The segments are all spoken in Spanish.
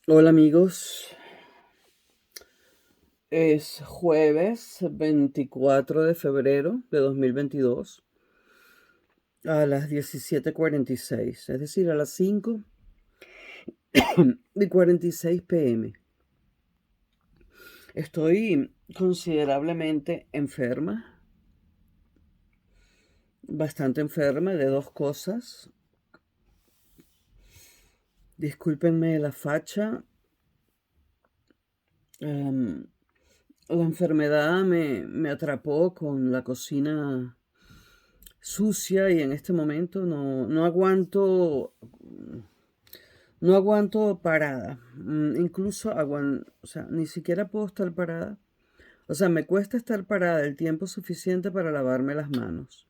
Hola amigos, es jueves 24 de febrero de 2022 a las 17:46, es decir, a las 5:46 p.m. Estoy considerablemente enferma, bastante enferma de dos cosas. Discúlpenme la facha. em, la enfermedad me atrapó con la cocina sucia y en este momento no aguanto, no aguanto parada. Incluso o sea, ni siquiera puedo estar parada. O sea, me cuesta estar parada el tiempo suficiente para lavarme las manos,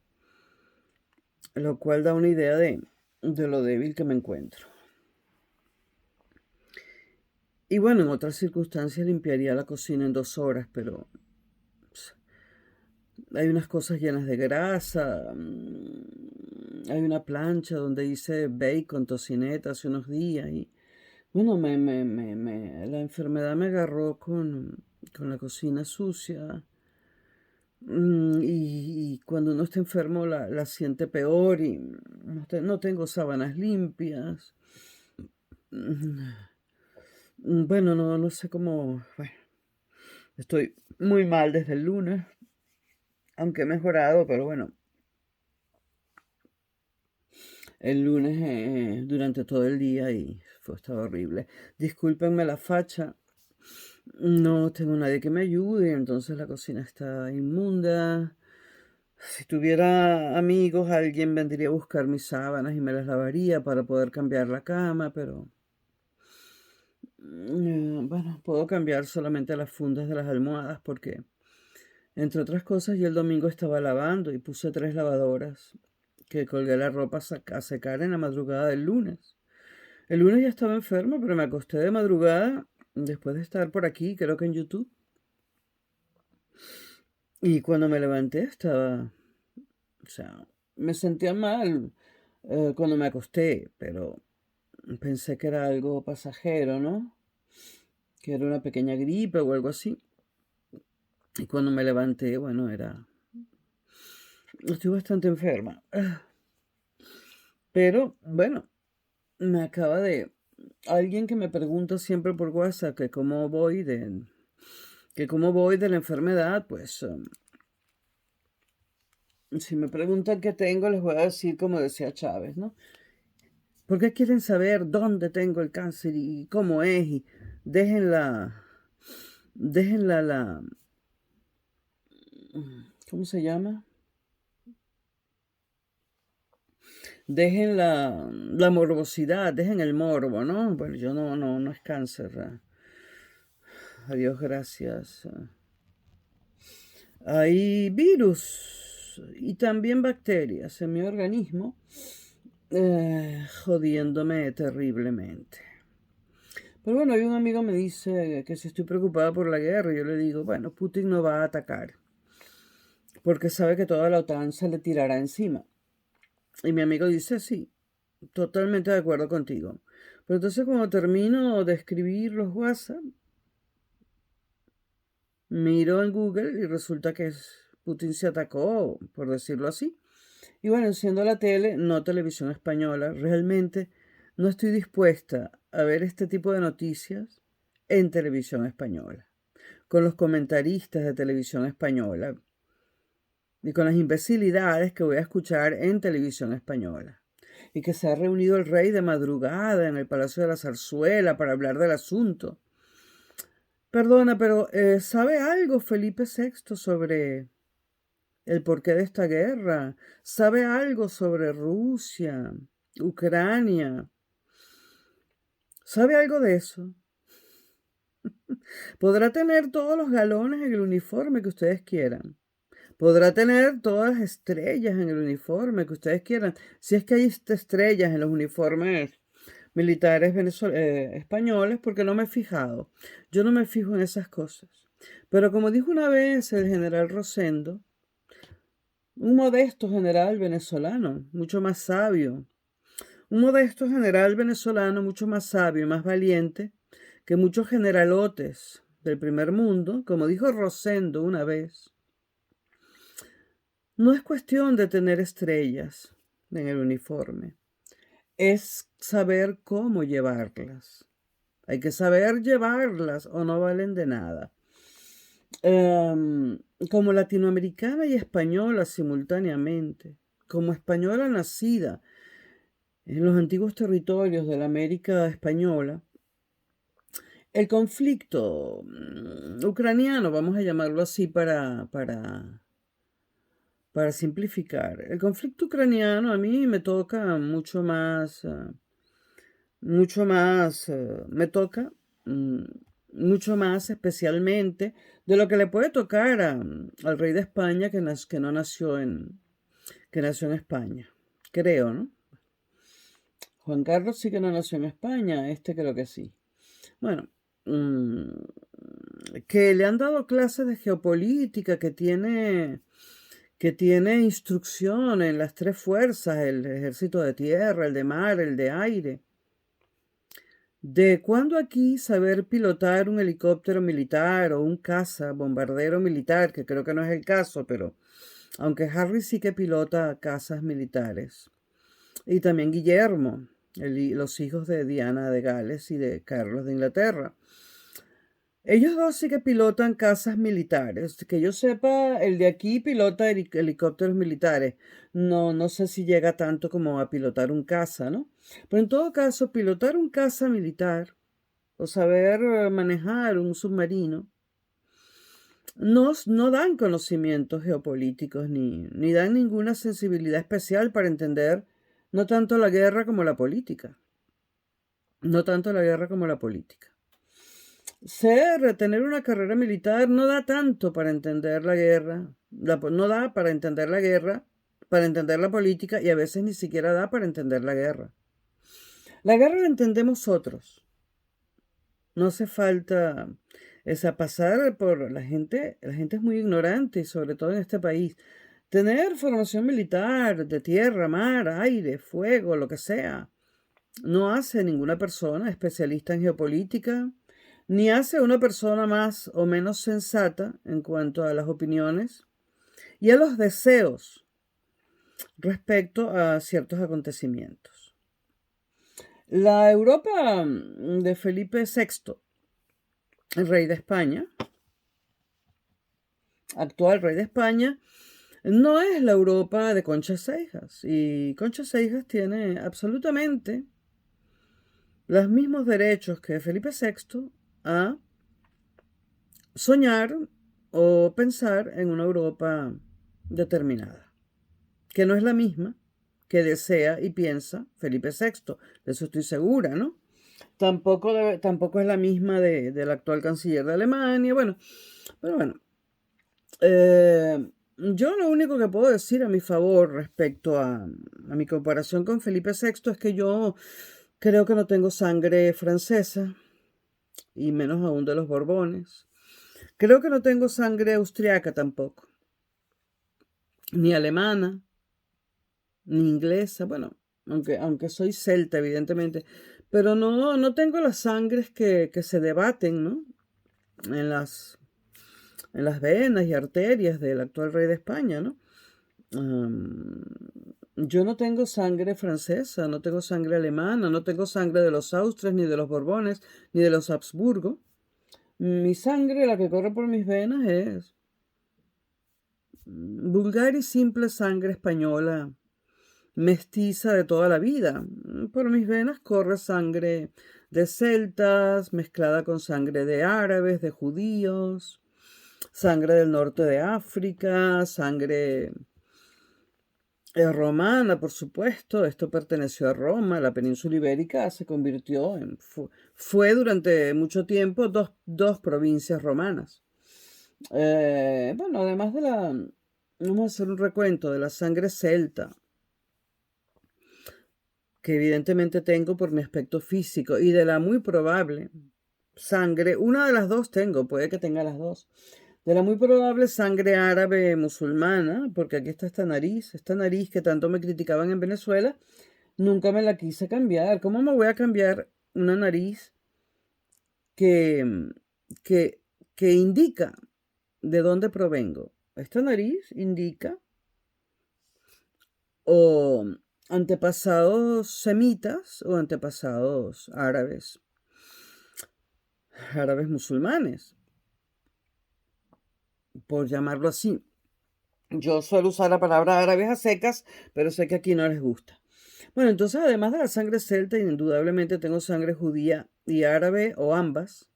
lo cual da una idea de lo débil que me encuentro. Y bueno, en otras circunstancias limpiaría la cocina en 2 horas, pero hay unas cosas llenas de grasa. Hay una plancha donde hice bacon, tocineta hace unos días y bueno, la enfermedad me agarró con la cocina sucia. Y cuando uno está enfermo la siente peor y no tengo sábanas limpias. Mm, Bueno, no sé cómo. Bueno, estoy muy mal desde el lunes, aunque he mejorado, pero bueno, el lunes durante todo el día y estaba horrible. Discúlpenme la facha. No tengo nadie que me ayude, entonces la cocina está inmunda. Si tuviera amigos, alguien vendría a buscar mis sábanas y me las lavaría para poder cambiar la cama, pero bueno, puedo cambiar solamente las fundas de las almohadas porque, entre otras cosas, yo el domingo estaba lavando y puse 3 lavadoras que colgué la ropa a secar en la madrugada del lunes. El lunes ya estaba enferma, pero me acosté de madrugada después de estar por aquí, creo que en YouTube. Y cuando me levanté estaba, o sea, me sentía mal cuando me acosté, pero pensé que era algo pasajero, ¿no? Que era una pequeña gripe o algo así. Y cuando me levanté, bueno, estoy bastante enferma. Pero, bueno, me acaba de... Alguien que me pregunta siempre por WhatsApp que cómo voy de la enfermedad, pues si me preguntan qué tengo, les voy a decir como decía Chávez, ¿no? Porque quieren saber dónde tengo el cáncer y cómo es y déjenla, déjenla ¿cómo se llama? Dejen la morbosidad, dejen el morbo, ¿no? Bueno, yo no es cáncer. Adiós, gracias. Hay virus y también bacterias en mi organismo jodiéndome terriblemente. Pero bueno, hay un amigo me dice que si estoy preocupada por la guerra, yo le digo, bueno, Putin no va a atacar, porque sabe que toda la OTAN se le tirará encima. Y mi amigo dice, sí, totalmente de acuerdo contigo. Pero entonces cuando termino de escribir los WhatsApp, miro en Google y resulta que Putin se atacó, por decirlo así. Y bueno, enciendo la tele, no televisión española. Realmente no estoy dispuesta a ver este tipo de noticias en televisión española, con los comentaristas de televisión española y con las imbecilidades que voy a escuchar en televisión española. Y que se ha reunido el rey de madrugada en el Palacio de la Zarzuela para hablar del asunto. Perdona, pero ¿sabe algo Felipe VI sobre el porqué de esta guerra? ¿Sabe algo sobre Rusia, Ucrania? ¿Sabe algo de eso? Podrá tener todos los galones en el uniforme que ustedes quieran. Podrá tener todas las estrellas en el uniforme que ustedes quieran. Si es que hay estrellas en los uniformes militares españoles, porque no me he fijado. Yo no me fijo en esas cosas. Pero como dijo una vez el general Rosendo, un modesto general venezolano, mucho más sabio, un modesto general venezolano mucho más sabio y más valiente, que muchos generalotes del primer mundo, como dijo Rosendo una vez, no es cuestión de tener estrellas en el uniforme, es saber cómo llevarlas. Hay que saber llevarlas o no valen de nada. Como latinoamericana y española simultáneamente, como española nacida en los antiguos territorios de la América española, el conflicto ucraniano, vamos a llamarlo así para simplificar, el conflicto ucraniano a mí me toca me toca mm, mucho más especialmente de lo que le puede tocar al rey de España que no nació que nació en España, creo, ¿no? Juan Carlos sí que no nació en España, creo que sí. Bueno, mm, que le han dado clases de geopolítica, que tiene instrucción en las tres fuerzas, el ejército de tierra, el de mar, el de aire. ¿De cuándo aquí saber pilotar un helicóptero militar o un caza bombardero militar? Que creo que no es el caso, pero aunque Harry sí que pilota cazas militares. Y también Guillermo, los hijos de Diana de Gales y de Carlos de Inglaterra. Ellos dos sí que pilotan cazas militares. Que yo sepa, el de aquí pilota helicópteros militares. No sé si llega tanto como a pilotar un caza, ¿no? Pero en todo caso, pilotar un caza militar o saber manejar un submarino no dan conocimientos geopolíticos ni dan ninguna sensibilidad especial para entender no tanto la guerra como la política. No tanto la guerra como la política. Tener una carrera militar no da tanto para entender la guerra, no da para entender la guerra, para entender la política y a veces ni siquiera da para entender la guerra. La guerra la entendemos otros. No hace falta pasar por la gente es muy ignorante, sobre todo en este país. Tener formación militar de tierra, mar, aire, fuego, lo que sea, no hace ninguna persona especialista en geopolítica, ni hace una persona más o menos sensata en cuanto a las opiniones y a los deseos respecto a ciertos acontecimientos. La Europa de Felipe VI, el rey de España, actual rey de España, no es la Europa de Concha Cejas. Y Concha Cejas tiene absolutamente los mismos derechos que Felipe VI a soñar o pensar en una Europa determinada, que no es la misma que desea y piensa Felipe VI. De eso estoy segura, ¿no? Tampoco es la misma del actual canciller de Alemania. Bueno, pero bueno. Yo lo único que puedo decir a mi favor respecto a mi comparación con Felipe VI es que yo creo que no tengo sangre francesa, y menos aún de los Borbones. Creo que no tengo sangre austriaca tampoco, ni alemana, ni inglesa, bueno, aunque soy celta, evidentemente, pero no tengo las sangres que se debaten, ¿no? En las, en las venas y arterias del actual rey de España, ¿no? Yo no tengo sangre francesa, no tengo sangre alemana, no tengo sangre de los Austrias, ni de los Borbones, ni de los Habsburgo. Mi sangre, la que corre por mis venas, es vulgar y simple sangre española, mestiza de toda la vida. Por mis venas corre sangre de celtas, mezclada con sangre de árabes, de judíos, sangre del norte de África, sangre romana, por supuesto. Esto perteneció a Roma. La península ibérica se convirtió fue durante mucho tiempo dos provincias romanas. Bueno, además vamos a hacer un recuento de la sangre celta, que evidentemente tengo por mi aspecto físico, y de la muy probable sangre, una de las dos tengo, puede que tenga las dos, de la muy probable sangre árabe musulmana, porque aquí está esta nariz que tanto me criticaban en Venezuela, nunca me la quise cambiar. ¿Cómo me voy a cambiar una nariz que, que, que indica de dónde provengo. Esta nariz indica o antepasados semitas o antepasados árabes musulmanes, por llamarlo así. Yo suelo usar la palabra árabes a secas, pero sé que aquí no les gusta. Bueno, entonces además de la sangre celta, indudablemente tengo sangre judía y árabe o ambas.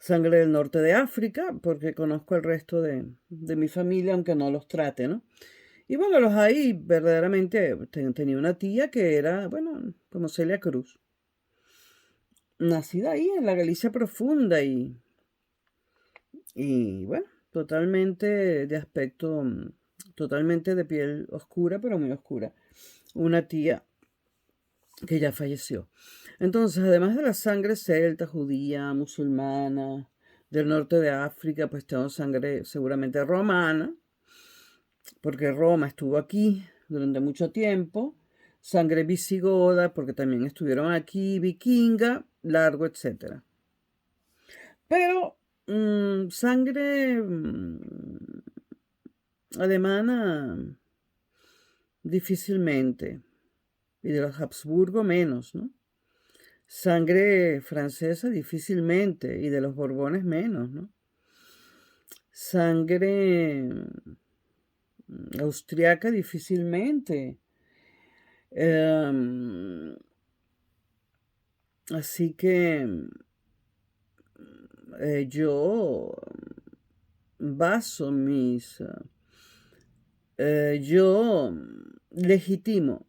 Sangre del norte de África, porque conozco el resto de mi familia, aunque no los trate, ¿no? Y bueno, los hay verdaderamente. Tenía una tía que era, bueno, como Celia Cruz, nacida ahí en la Galicia profunda y bueno, totalmente de aspecto, totalmente de piel oscura, pero muy oscura. Una tía que ya falleció. Entonces, además de la sangre celta, judía, musulmana, del norte de África, pues tengo sangre seguramente romana, porque Roma estuvo aquí durante mucho tiempo, sangre visigoda, porque también estuvieron aquí, vikinga, largo, etcétera. Pero sangre alemana difícilmente, y de los Habsburgo menos, ¿no? Sangre francesa difícilmente, y de los Borbones menos, ¿no? Sangre austriaca difícilmente. Em, Así que yo baso yo legitimo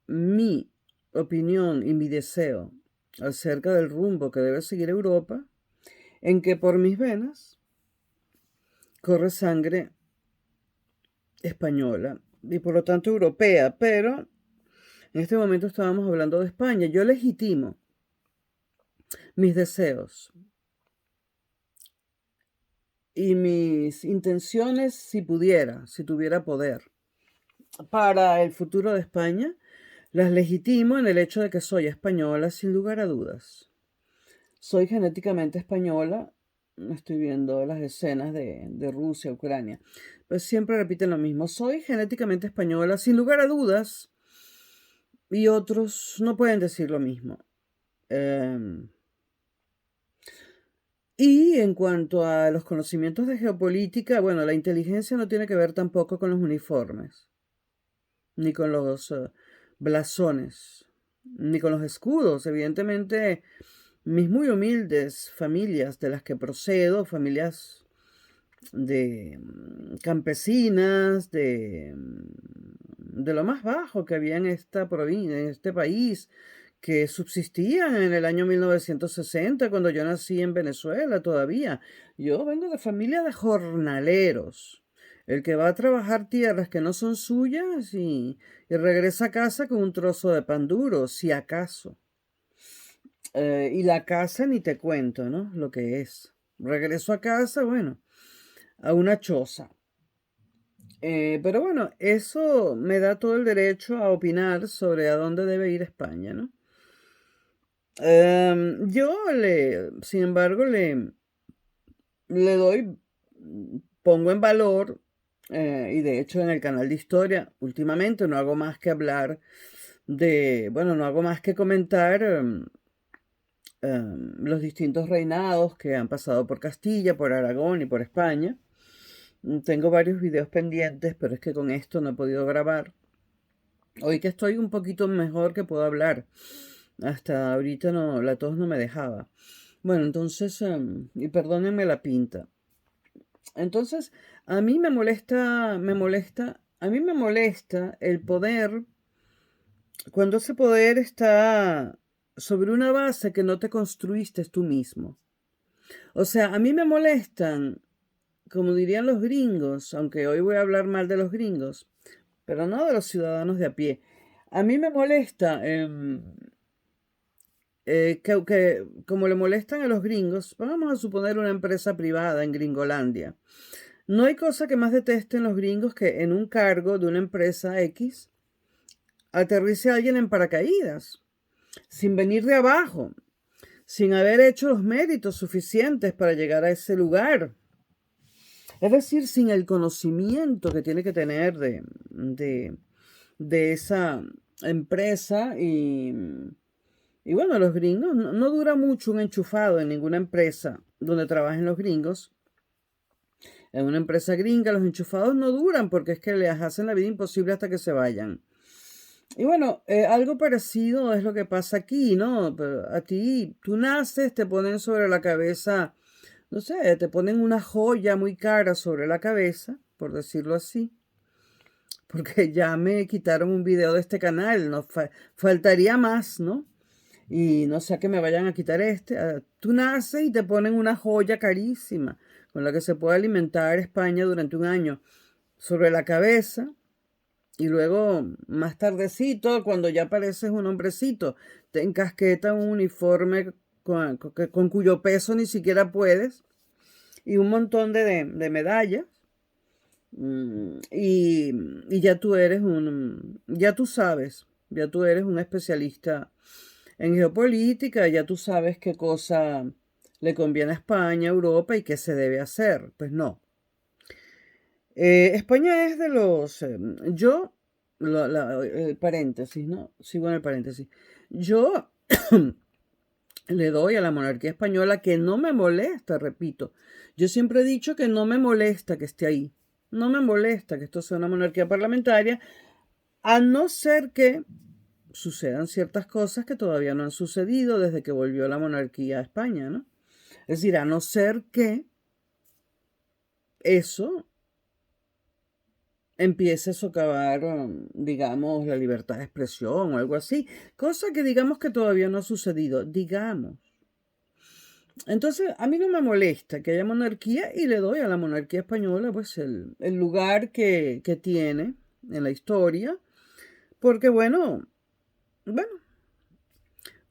mi opinión y mi deseo acerca del rumbo que debe seguir Europa, en que por mis venas corre sangre española y por lo tanto europea, pero en este momento estábamos hablando de España. Yo legitimo mis deseos y mis intenciones si pudiera, si tuviera poder, para el futuro de España, las legitimo en el hecho de que soy española sin lugar a dudas. Soy genéticamente española. Estoy viendo las escenas de Rusia, Ucrania. Pues siempre repiten lo mismo. Soy genéticamente española sin lugar a dudas. Y otros no pueden decir lo mismo. Y en cuanto a los conocimientos de geopolítica, bueno, la inteligencia no tiene que ver tampoco con los uniformes, ni con los blasones, ni con los escudos. Evidentemente, mis muy humildes familias de las que procedo, familias de campesinas, de lo más bajo que había en esta provincia, en este país, que subsistían en el año 1960, cuando yo nací en Venezuela todavía. Yo vengo de familia de jornaleros. El que va a trabajar tierras que no son suyas y regresa a casa con un trozo de pan duro, si acaso. Y la casa ni te cuento, ¿no? Lo que es. Regreso a casa, bueno, a una choza. Pero bueno, eso me da todo el derecho a opinar sobre a dónde debe ir España, ¿no? Sin embargo, le doy, pongo en valor, y de hecho en el canal de historia, últimamente no hago más que hablar bueno, no hago más que comentar los distintos reinados que han pasado por Castilla, por Aragón y por España. Tengo varios videos pendientes, pero es que con esto no he podido grabar. Hoy que estoy un poquito mejor que puedo hablar. Hasta ahorita no, la tos no me dejaba. Bueno, entonces, y perdónenme la pinta. Entonces, a mí me molesta el poder, cuando ese poder está sobre una base que no te construiste tú mismo. O sea, a mí me molestan, como dirían los gringos, aunque hoy voy a hablar mal de los gringos, pero no de los ciudadanos de a pie. A mí me molesta como le molestan a los gringos, vamos a suponer una empresa privada en Gringolandia. No hay cosa que más detesten los gringos que en un cargo de una empresa X aterrice a alguien en paracaídas, sin venir de abajo, sin haber hecho los méritos suficientes para llegar a ese lugar. Es decir, sin el conocimiento que tiene que tener de esa empresa y bueno, los gringos, no dura mucho un enchufado en ninguna empresa donde trabajen los gringos. En una empresa gringa los enchufados no duran porque es que les hacen la vida imposible hasta que se vayan. Y bueno, algo parecido es lo que pasa aquí, ¿no? Pero a ti, tú naces, te ponen sobre la cabeza, no sé, te ponen una joya muy cara sobre la cabeza, por decirlo así, porque ya me quitaron un video de este canal, no faltaría más, ¿no? Y no sea que me vayan a quitar este. Tú naces y te ponen una joya carísima con la que se puede alimentar España durante un año sobre la cabeza. Y luego, más tardecito, cuando ya pareces un hombrecito, te encasqueta un uniforme con cuyo peso ni siquiera puedes. Y un montón de medallas. Y ya tú eres ya tú sabes, ya tú eres un especialista en geopolítica, ya tú sabes qué cosa le conviene a España, a Europa y qué se debe hacer. Pues no. España es de los... yo, el paréntesis, ¿no? Sigo en el paréntesis. Yo le doy a la monarquía española que no me molesta, repito. Yo siempre he dicho que no me molesta que esté ahí. No me molesta que esto sea una monarquía parlamentaria, a no ser que sucedan ciertas cosas que todavía no han sucedido desde que volvió la monarquía a España, ¿no? Es decir, a no ser que eso empiece a socavar, digamos, la libertad de expresión o algo así, cosa que digamos que todavía no ha sucedido, digamos. Entonces, a mí no me molesta que haya monarquía y le doy a la monarquía española pues el lugar que tiene en la historia, porque bueno,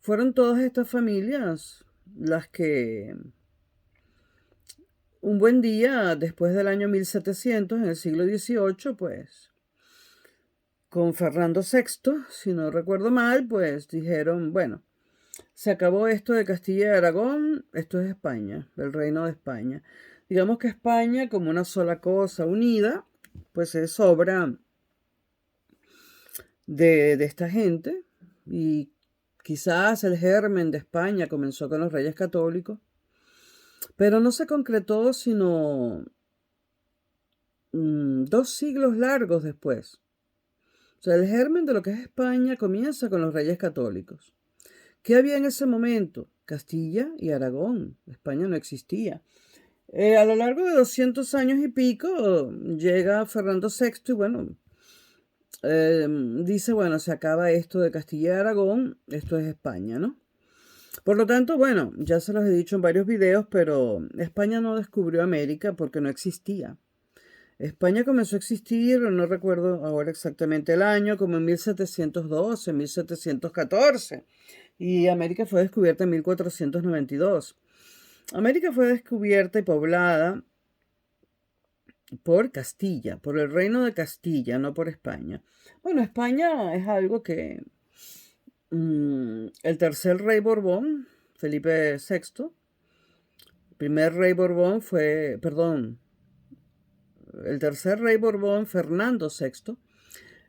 fueron todas estas familias las que un buen día, después del año 1700, en el siglo XVIII, pues, con Fernando VI, si no recuerdo mal, pues dijeron, bueno, se acabó esto de Castilla y Aragón, esto es España, el reino de España. Digamos que España, como una sola cosa unida, pues es obra de esta gente y quizás el germen de España comenzó con los reyes católicos, pero no se concretó sino 2 siglos largos después. O sea, el germen de lo que es España comienza con los reyes católicos. ¿Qué había en ese momento? Castilla y Aragón. España no existía. A lo largo de 200 años y pico llega Fernando VI y bueno, dice, bueno, se acaba esto de Castilla y Aragón, esto es España, ¿no? Por lo tanto, bueno, ya se los he dicho en varios videos, pero España no descubrió América porque no existía. España comenzó a existir, no recuerdo ahora exactamente el año, como en 1712, 1714, y América fue descubierta en 1492. América fue descubierta y poblada por Castilla, por el reino de Castilla, no por España. Bueno, España es algo que el tercer rey Borbón, Felipe VI, primer rey Borbón fue, perdón, el tercer rey Borbón, Fernando VI,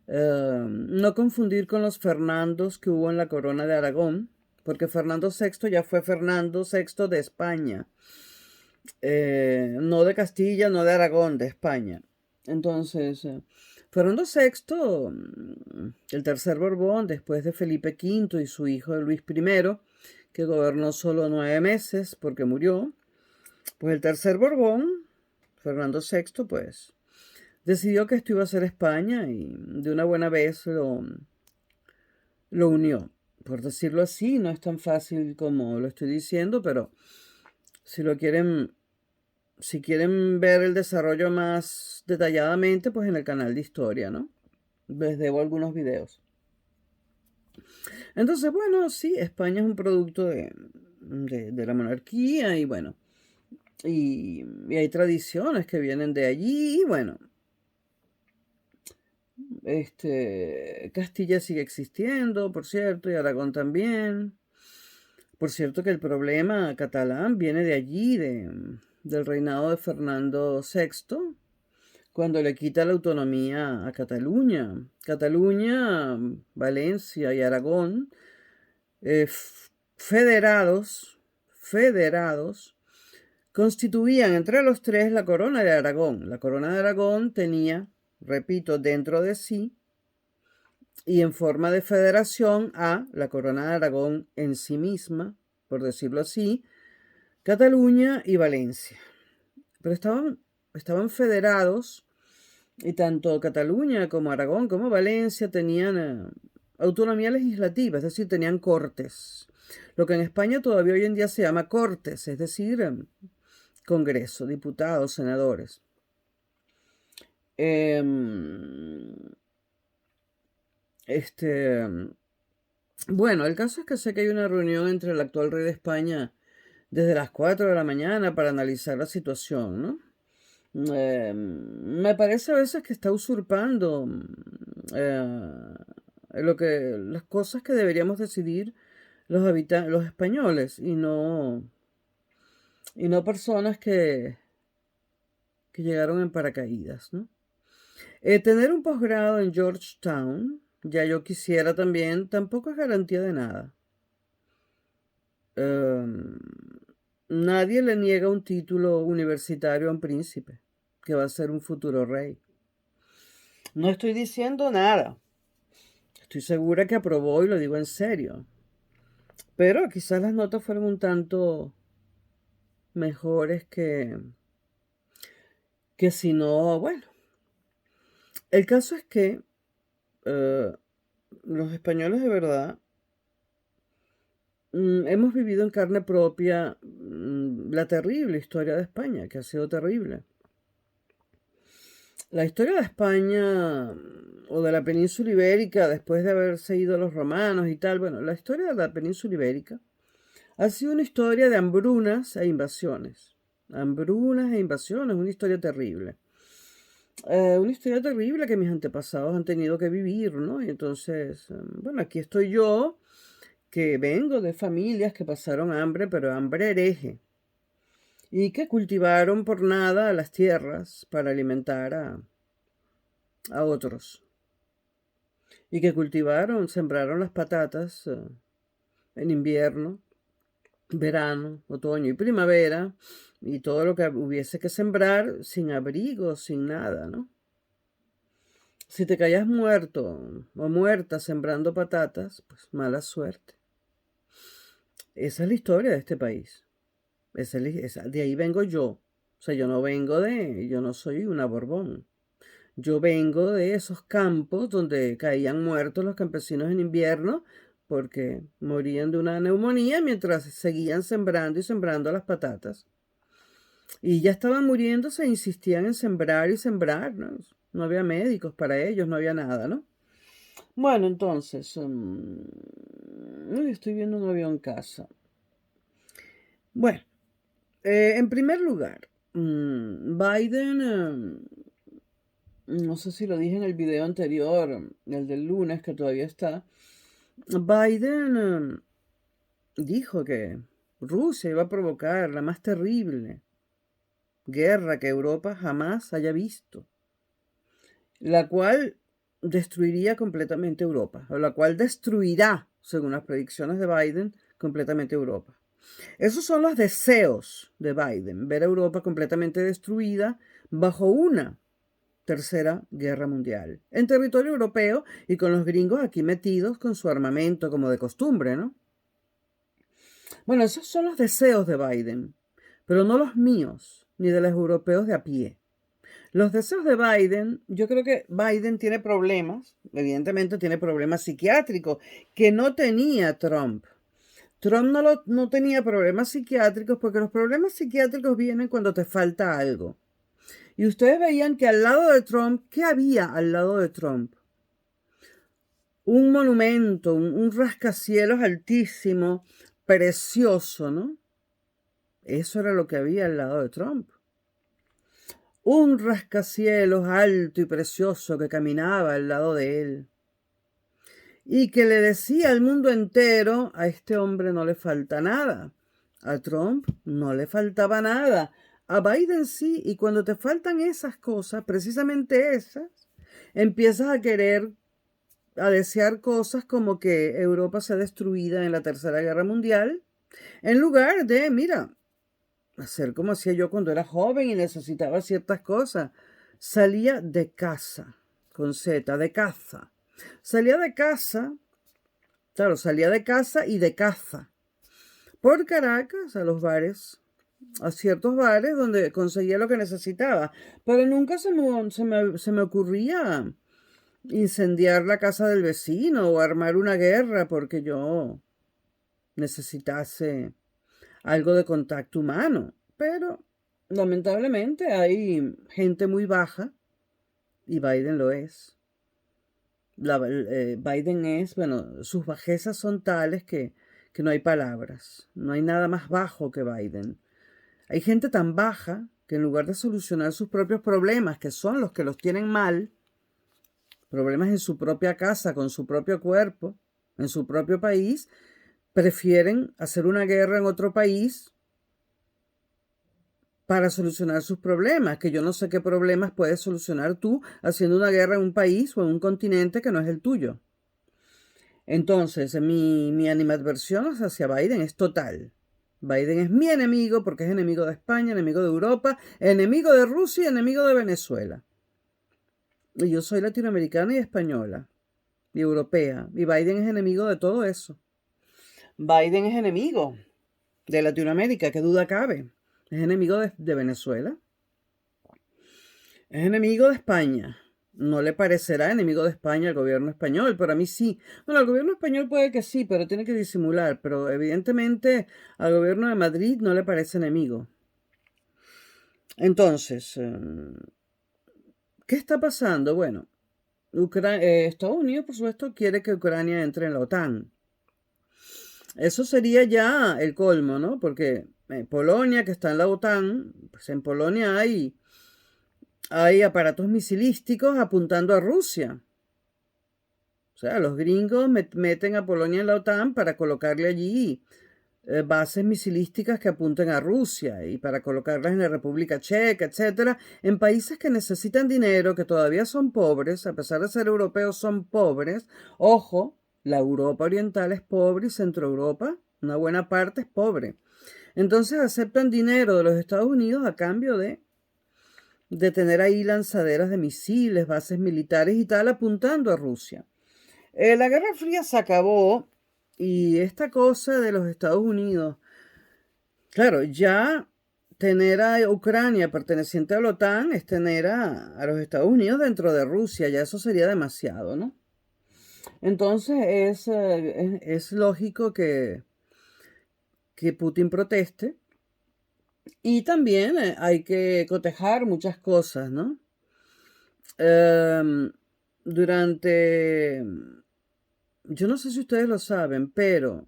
no confundir con los Fernandos que hubo en la corona de Aragón, porque Fernando VI ya fue Fernando VI de España, no de Castilla, no de Aragón, de España. Entonces, Fernando VI, el tercer Borbón, después de Felipe V y su hijo Luis I, que gobernó solo 9 meses porque murió, pues el tercer Borbón, Fernando VI, pues decidió que esto iba a ser España y de una buena vez lo unió. Por decirlo así, no es tan fácil como lo estoy diciendo, pero si quieren ver el desarrollo más detalladamente, pues en el canal de historia, ¿no? Les debo algunos videos. Entonces, bueno, sí, España es un producto de la monarquía y bueno, y hay tradiciones que vienen de allí y bueno, Castilla sigue existiendo, por cierto, y Aragón también. Por cierto que el problema catalán viene de allí, del reinado de Fernando VI, cuando le quita la autonomía a Cataluña. Cataluña, Valencia y Aragón, federados, federados, constituían entre los tres la corona de Aragón. La corona de Aragón tenía, repito, dentro de sí y en forma de federación a la corona de Aragón en sí misma, por decirlo así, Cataluña y Valencia. Pero estaban federados y tanto Cataluña como Aragón como Valencia tenían autonomía legislativa, es decir, tenían cortes. Lo que en España todavía hoy en día se llama cortes, es decir, Congreso, diputados, senadores. Bueno, el caso es que sé que hay una reunión entre el actual rey de España desde las 4 de la mañana para analizar la situación, ¿no? Me parece a veces que está usurpando las cosas que deberíamos decidir los españoles y no personas que llegaron en paracaídas, ¿no? Tener un posgrado en Georgetown, ya yo quisiera también, tampoco es garantía de nada. Nadie le niega un título universitario a un príncipe que va a ser un futuro rey. No estoy diciendo nada. Estoy segura que aprobó y lo digo en serio. Pero quizás las notas fueron un tanto mejores que si no, bueno. El caso es que los españoles de verdad hemos vivido en carne propia la terrible historia de España, que ha sido terrible. La historia de España o de la península ibérica, después de haberse ido los romanos y tal, bueno, la historia de la península ibérica ha sido una historia de hambrunas e invasiones. Hambrunas e invasiones, una historia terrible. Una historia terrible que mis antepasados han tenido que vivir, ¿no? Y entonces, bueno, aquí estoy yo, que vengo de familias que pasaron hambre, pero hambre hereje, y que cultivaron por nada las tierras para alimentar a otros, y que sembraron las patatas en invierno, verano, otoño y primavera, y todo lo que hubiese que sembrar sin abrigo, sin nada, ¿no? Si te caías muerto o muerta sembrando patatas, pues mala suerte. Esa es la historia de este país. De ahí vengo yo. O sea, yo no soy una Borbón. Yo vengo de esos campos donde caían muertos los campesinos en invierno porque morían de una neumonía mientras seguían sembrando y sembrando las patatas. Y ya estaban muriéndose e insistían en sembrar y sembrar, ¿no? No había médicos para ellos, no había nada, ¿no? Bueno, entonces, estoy viendo un avión en casa. Bueno, en primer lugar, Biden, no sé si lo dije en el video anterior, el del lunes, que todavía está, Biden dijo que Rusia iba a provocar la más terrible guerra que Europa jamás haya visto, la cual destruiría completamente Europa, o la cual destruirá, según las predicciones de Biden, completamente Europa. Esos son los deseos de Biden, ver a Europa completamente destruida bajo una tercera guerra mundial, en territorio europeo y con los gringos aquí metidos con su armamento como de costumbre, ¿no? Bueno, esos son los deseos de Biden, pero no los míos, ni de los europeos de a pie. Los deseos de Biden, yo creo que Biden tiene problemas, evidentemente tiene problemas psiquiátricos, que no tenía Trump. Trump no tenía problemas psiquiátricos porque los problemas psiquiátricos vienen cuando te falta algo. Y ustedes veían que al lado de Trump, ¿qué había al lado de Trump? Un monumento, un rascacielos altísimo, precioso, ¿no? Eso era lo que había al lado de Trump. Un rascacielos alto y precioso que caminaba al lado de él. y que le decía al mundo entero, a este hombre no le falta nada. A Trump no le faltaba nada. A Biden sí, y cuando te faltan esas cosas, precisamente esas, empiezas a querer, a desear cosas como que Europa sea destruida en la Tercera Guerra Mundial, en lugar de, mira, hacer como hacía yo cuando era joven y necesitaba ciertas cosas. Salía de casa, con Z, de caza. Salía de casa, claro, salía de casa y de caza. Por Caracas, a los bares, a ciertos bares donde conseguía lo que necesitaba. Pero nunca se me ocurría incendiar la casa del vecino o armar una guerra porque yo necesitase algo de contacto humano. Pero lamentablemente hay gente muy baja y Biden lo es. Biden es, bueno, sus bajezas son tales que no hay palabras. No hay nada más bajo que Biden. Hay gente tan baja que en lugar de solucionar sus propios problemas, que son los que los tienen mal, problemas en su propia casa, con su propio cuerpo, en su propio país, prefieren hacer una guerra en otro país para solucionar sus problemas, que yo no sé qué problemas puedes solucionar tú haciendo una guerra en un país o en un continente que no es el tuyo. Entonces, mi animadversión hacia Biden es total. Biden es mi enemigo porque es enemigo de España, enemigo de Europa, enemigo de Rusia y enemigo de Venezuela. Y yo soy latinoamericana y española y europea. Y Biden es enemigo de todo eso. Biden es enemigo de Latinoamérica, qué duda cabe. Es enemigo de Venezuela. Es enemigo de España. No le parecerá enemigo de España al gobierno español, pero a mí sí. Bueno, al gobierno español puede que sí, pero tiene que disimular. Pero evidentemente al gobierno de Madrid no le parece enemigo. Entonces, ¿qué está pasando? Bueno, Estados Unidos, por supuesto, quiere que Ucrania entre en la OTAN. Eso sería ya el colmo, ¿no? Porque Polonia, que está en la OTAN, pues en Polonia hay aparatos misilísticos apuntando a Rusia. O sea, los gringos meten a Polonia en la OTAN para colocarle allí bases misilísticas que apunten a Rusia y para colocarlas en la República Checa, etcétera, en países que necesitan dinero, que todavía son pobres, a pesar de ser europeos, son pobres. Ojo, la Europa oriental es pobre y Centro Europa, una buena parte es pobre. Entonces aceptan dinero de los Estados Unidos a cambio de tener ahí lanzaderas de misiles, bases militares y tal, apuntando a Rusia. La Guerra Fría se acabó y esta cosa de los Estados Unidos, claro, ya tener a Ucrania perteneciente a la OTAN es tener a los Estados Unidos dentro de Rusia, ya eso sería demasiado, ¿no? Entonces es lógico que Putin proteste y también hay que cotejar muchas cosas, ¿no? Em, durante, yo no sé si ustedes lo saben, pero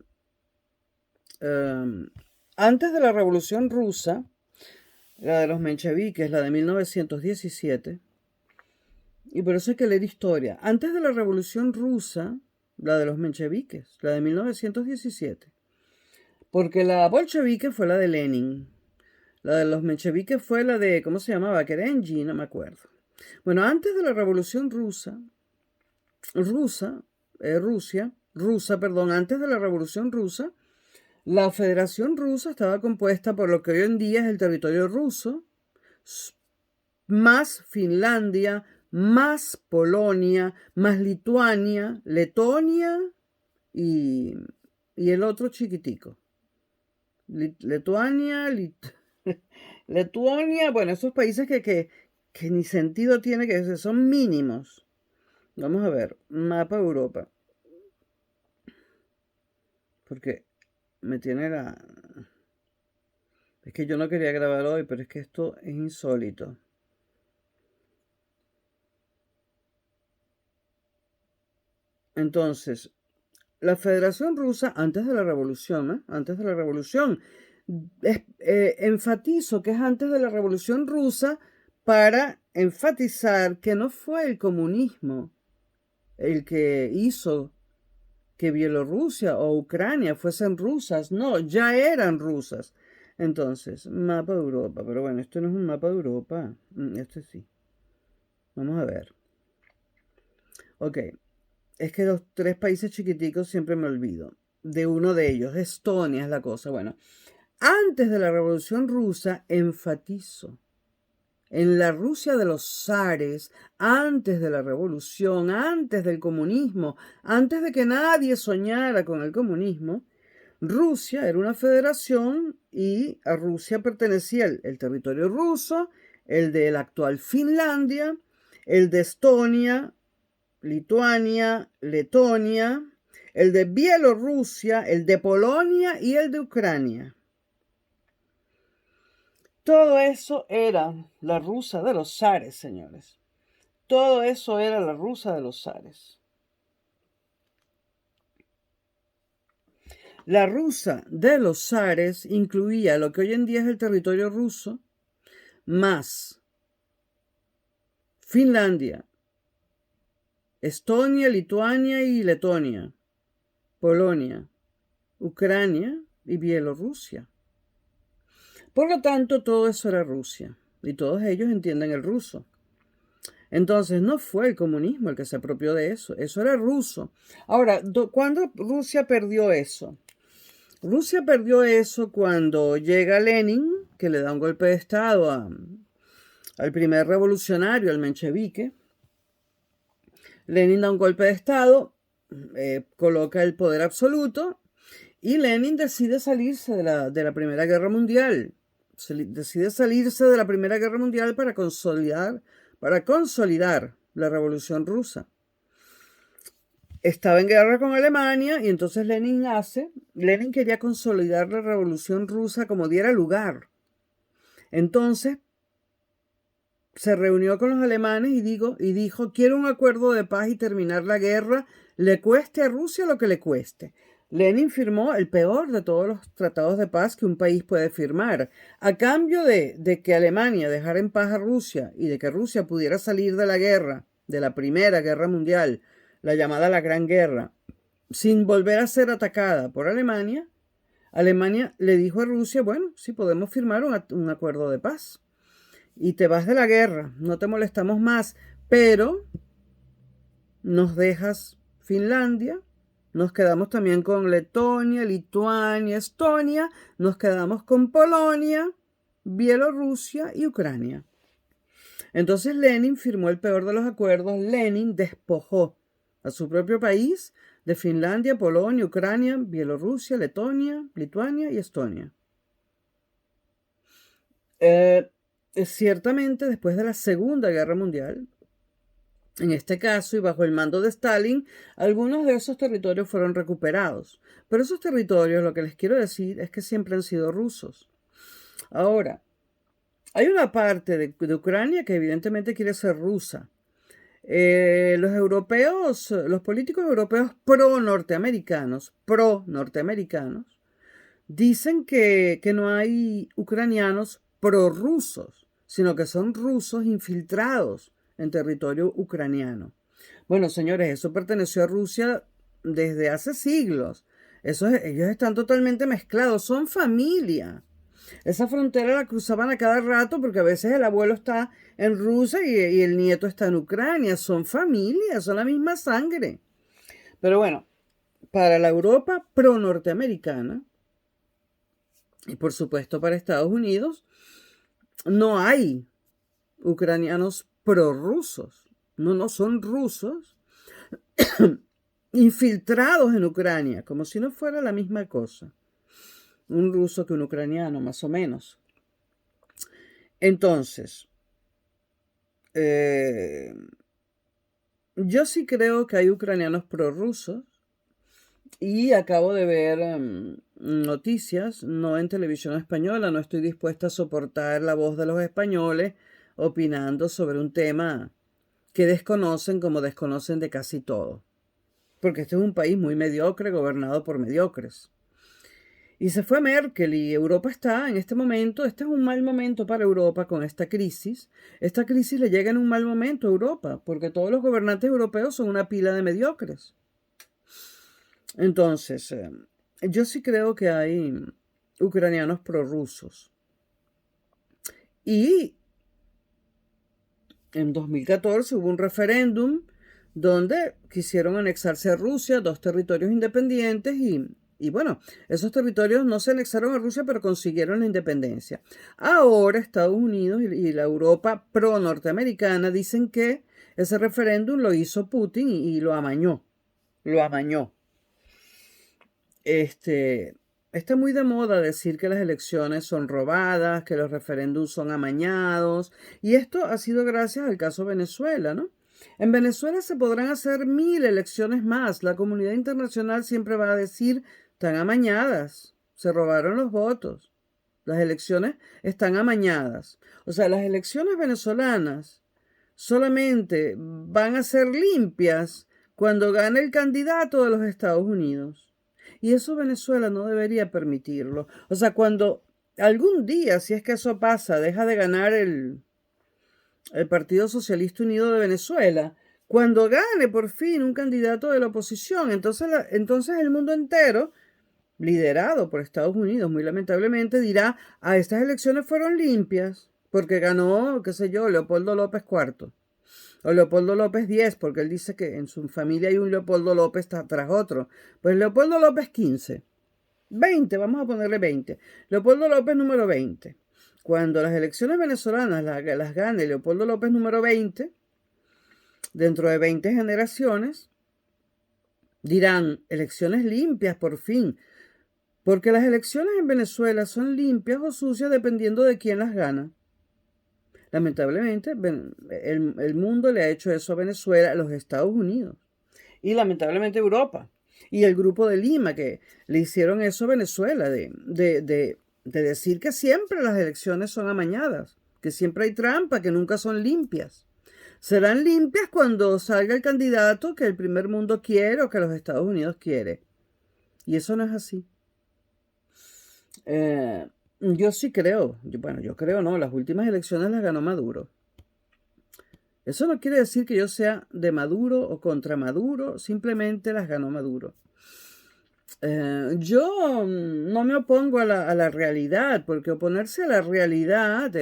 antes de la Revolución Rusa, la de los mencheviques, la de 1917, y por eso hay que leer historia, antes de la Revolución Rusa, la de los mencheviques, la de 1917, porque la bolchevique fue la de Lenin, la de los mencheviques fue la de, ¿cómo se llamaba? Kerensky, no me acuerdo. Bueno, antes de la Revolución antes de la Revolución Rusa, la Federación Rusa estaba compuesta por lo que hoy en día es el territorio ruso, más Finlandia, más Polonia, más Lituania, Letonia y el otro chiquitico. Lituania, bueno, esos países que ni sentido tiene, que son mínimos. Vamos a ver, mapa de Europa. Porque me tiene la... Es que yo no quería grabar hoy, pero es que esto es insólito. Entonces, la Federación Rusa, antes de la Revolución, enfatizo que es antes de la Revolución Rusa para enfatizar que no fue el comunismo el que hizo que Bielorrusia o Ucrania fuesen rusas. No, ya eran rusas. Entonces, mapa de Europa. Pero bueno, esto no es un mapa de Europa. Este sí. Vamos a ver. Ok. Es que los tres países chiquiticos siempre me olvido. De uno de ellos. Estonia es la cosa. Bueno, antes de la Revolución Rusa, enfatizo, en la Rusia de los zares, antes de la revolución, antes del comunismo, antes de que nadie soñara con el comunismo, Rusia era una federación y a Rusia pertenecía el territorio ruso, el de la actual Finlandia, el de Estonia, Lituania, Letonia, el de Bielorrusia, el de Polonia y el de Ucrania. Todo eso era la Rusia de los zares, señores. Todo eso era la Rusia de los zares. La Rusia de los zares incluía lo que hoy en día es el territorio ruso, más Finlandia, Estonia, Lituania y Letonia, Polonia, Ucrania y Bielorrusia. Por lo tanto, todo eso era Rusia y todos ellos entienden el ruso. Entonces, no fue el comunismo el que se apropió de eso, eso era ruso. Ahora, ¿cuándo Rusia perdió eso? Rusia perdió eso cuando llega Lenin, que le da un golpe de estado al primer revolucionario, al menchevique. Lenin da un golpe de estado, coloca el poder absoluto y Lenin decide salirse de la Primera Guerra Mundial. Decide salirse de la Primera Guerra Mundial para consolidar la Revolución Rusa. Estaba en guerra con Alemania y entonces Lenin quería consolidar la Revolución Rusa como diera lugar. Entonces se reunió con los alemanes y dijo, quiero un acuerdo de paz y terminar la guerra, le cueste a Rusia lo que le cueste. Lenin firmó el peor de todos los tratados de paz que un país puede firmar. A cambio de que Alemania dejara en paz a Rusia y de que Rusia pudiera salir de la guerra, de la Primera Guerra Mundial, la llamada la Gran Guerra, sin volver a ser atacada por Alemania, Alemania le dijo a Rusia, bueno, sí podemos firmar un acuerdo de paz y te vas de la guerra, no te molestamos más, pero nos dejas Finlandia, nos quedamos también con Letonia, Lituania, Estonia, nos quedamos con Polonia, Bielorrusia y Ucrania. Entonces Lenin firmó el peor de los acuerdos. Lenin despojó a su propio país de Finlandia, Polonia, Ucrania, Bielorrusia, Letonia, Lituania y Estonia. Ciertamente, después de la Segunda Guerra Mundial, en este caso y bajo el mando de Stalin, algunos de esos territorios fueron recuperados. Pero esos territorios, lo que les quiero decir es que siempre han sido rusos. Ahora, hay una parte de Ucrania que evidentemente quiere ser rusa. Los europeos, los políticos europeos pro-norteamericanos, dicen que no hay ucranianos prorrusos, sino que son rusos infiltrados en territorio ucraniano. Bueno, señores, eso perteneció a Rusia desde hace siglos. Ellos están totalmente mezclados, son familia. Esa frontera la cruzaban a cada rato porque a veces el abuelo está en Rusia y el nieto está en Ucrania. Son familia, son la misma sangre. Pero bueno, para la Europa pro-norteamericana y por supuesto para Estados Unidos, no hay ucranianos prorrusos. No son rusos infiltrados en Ucrania, como si no fuera la misma cosa. Un ruso que un ucraniano, más o menos. Entonces, yo sí creo que hay ucranianos prorrusos y acabo de ver noticias, no en televisión española, no estoy dispuesta a soportar la voz de los españoles opinando sobre un tema que desconocen como desconocen de casi todo. Porque este es un país muy mediocre, gobernado por mediocres. Y se fue Merkel y Europa está en este momento, este es un mal momento para Europa con esta crisis. Esta crisis le llega en un mal momento a Europa, porque todos los gobernantes europeos son una pila de mediocres. Entonces, yo sí creo que hay ucranianos prorrusos. Y en 2014 hubo un referéndum donde quisieron anexarse a Rusia, dos territorios independientes y bueno, esos territorios no se anexaron a Rusia, pero consiguieron la independencia. Ahora Estados Unidos y la Europa pro-norteamericana dicen que ese referéndum lo hizo Putin y lo amañó. Lo amañó. Este, está muy de moda decir que las elecciones son robadas, que los referéndums son amañados, y esto ha sido gracias al caso Venezuela, ¿no? En Venezuela se podrán hacer 1000 elecciones más. La comunidad internacional siempre va a decir, están amañadas, se robaron los votos. Las elecciones están amañadas. O sea, las elecciones venezolanas solamente van a ser limpias cuando gane el candidato de los Estados Unidos. Y eso Venezuela no debería permitirlo. O sea, cuando algún día, si es que eso pasa, deja de ganar el Partido Socialista Unido de Venezuela, cuando gane por fin un candidato de la oposición, entonces el mundo entero, liderado por Estados Unidos, muy lamentablemente, dirá, estas elecciones fueron limpias, porque ganó, qué sé yo, Leopoldo López IV. O Leopoldo López X, porque él dice que en su familia hay un Leopoldo López tras otro. Pues Leopoldo López 15. 20, vamos a ponerle 20. Leopoldo López número 20. Cuando las elecciones venezolanas las gane Leopoldo López número 20, dentro de 20 generaciones, dirán elecciones limpias por fin. Porque las elecciones en Venezuela son limpias o sucias dependiendo de quién las gana. Lamentablemente, el mundo le ha hecho eso a Venezuela, a los Estados Unidos y lamentablemente Europa y el Grupo de Lima que le hicieron eso a Venezuela, de decir que siempre las elecciones son amañadas, que siempre hay trampa, que nunca son limpias. Serán limpias cuando salga el candidato que el primer mundo quiere o que los Estados Unidos quiere. Y eso no es así. Yo sí creo, bueno, yo creo no, las últimas elecciones las ganó Maduro. Eso no quiere decir que yo sea de Maduro o contra Maduro, simplemente las ganó Maduro. Yo no me opongo a la realidad, porque oponerse a la realidad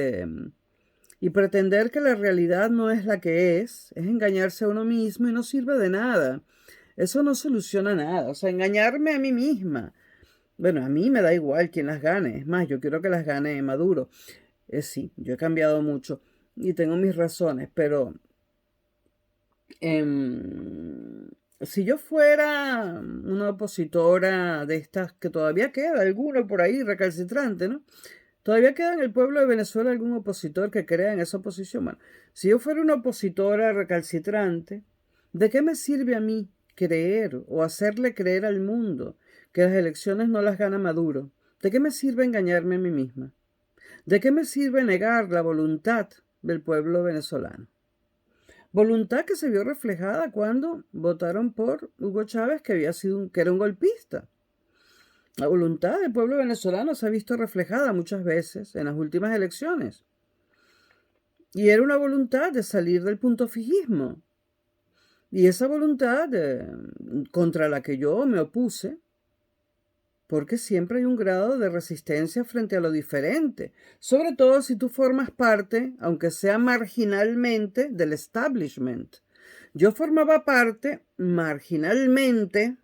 y pretender que la realidad no es la que es engañarse a uno mismo y no sirve de nada. Eso no soluciona nada. O sea, engañarme a mí misma. Bueno, a mí me da igual quién las gane. Es más, yo quiero que las gane Maduro. Sí, yo he cambiado mucho y tengo mis razones, pero si yo fuera una opositora de estas, que todavía queda alguno por ahí recalcitrante, ¿no? Todavía queda en el pueblo de Venezuela algún opositor que crea en esa oposición. Bueno, si yo fuera una opositora recalcitrante, ¿de qué me sirve a mí creer o hacerle creer al mundo que las elecciones no las gana Maduro? ¿De qué me sirve engañarme a mí misma? ¿De qué me sirve negar la voluntad del pueblo venezolano? Voluntad que se vio reflejada cuando votaron por Hugo Chávez, que que era un golpista. La voluntad del pueblo venezolano se ha visto reflejada muchas veces en las últimas elecciones. Y era una voluntad de salir del punto fijismo. Y esa voluntad contra la que yo me opuse, porque siempre hay un grado de resistencia frente a lo diferente, sobre todo si tú formas parte, aunque sea marginalmente, del establishment. Yo formaba parte marginalmente,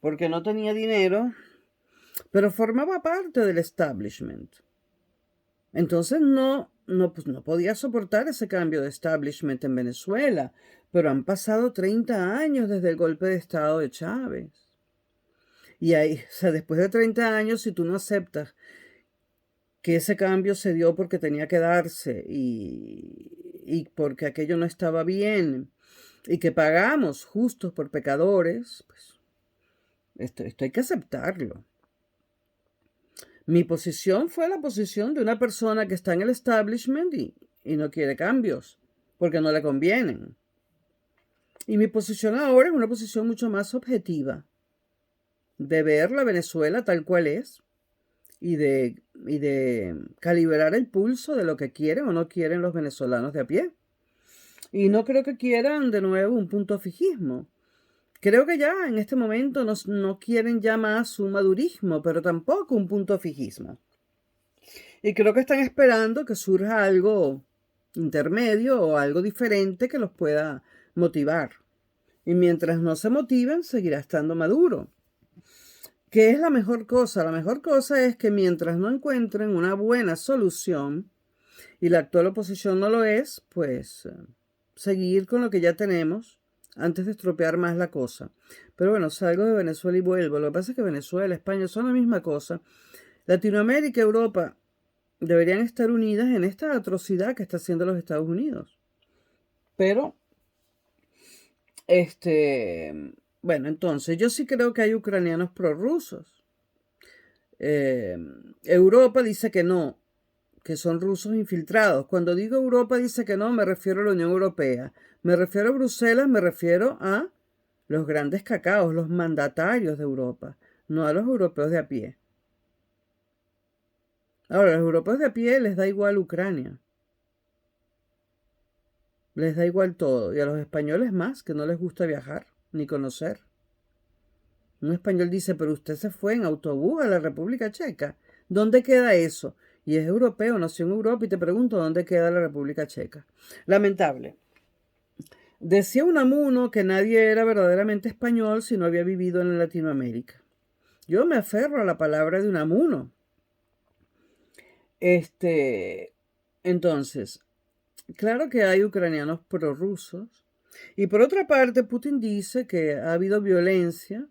porque no tenía dinero, pero formaba parte del establishment. Entonces pues no podía soportar ese cambio de establishment en Venezuela, pero han pasado 30 años desde el golpe de Estado de Chávez. Y ahí, o sea, después de 30 años, si tú no aceptas que ese cambio se dio porque tenía que darse y porque aquello no estaba bien y que pagamos justos por pecadores, pues esto hay que aceptarlo. Mi posición fue la posición de una persona que está en el establishment y no quiere cambios porque no le convienen. Y mi posición ahora es una posición mucho más objetiva, de ver la Venezuela tal cual es y de calibrar el pulso de lo que quieren o no quieren los venezolanos de a pie. Y no creo que quieran de nuevo un punto fijismo, Creo que ya en este momento no quieren ya más un madurismo, pero tampoco un punto fijismo. Y creo que están esperando que surja algo intermedio o algo diferente que los pueda motivar. Y mientras no se motiven, seguirá estando Maduro. ¿Qué es la mejor cosa? La mejor cosa es que mientras no encuentren una buena solución, y la actual oposición no lo es, pues seguir con lo que ya tenemos antes de estropear más la cosa. Pero bueno, salgo de Venezuela y vuelvo. Lo que pasa es que Venezuela, España son la misma cosa. Latinoamérica, Europa deberían estar unidas en esta atrocidad que está haciendo los Estados Unidos. Pero, bueno, entonces yo sí creo que hay ucranianos prorrusos. Europa dice que no, que son rusos infiltrados. Cuando digo Europa dice que no, me refiero a la Unión Europea. Me refiero a Bruselas, me refiero a los grandes cacaos, los mandatarios de Europa, no a los europeos de a pie. Ahora, a los europeos de a pie les da igual Ucrania. Les da igual todo. Y a los españoles más, que no les gusta viajar ni conocer. Un español dice, pero usted se fue en autobús a la República Checa. ¿Dónde queda eso? Y es europeo, nació en Europa y te pregunto, ¿dónde queda la República Checa? Lamentable. Decía Unamuno que nadie era verdaderamente español si no había vivido en Latinoamérica. Yo me aferro a la palabra de Unamuno. Entonces, claro que hay ucranianos prorrusos. Y por otra parte, Putin dice que ha habido violencia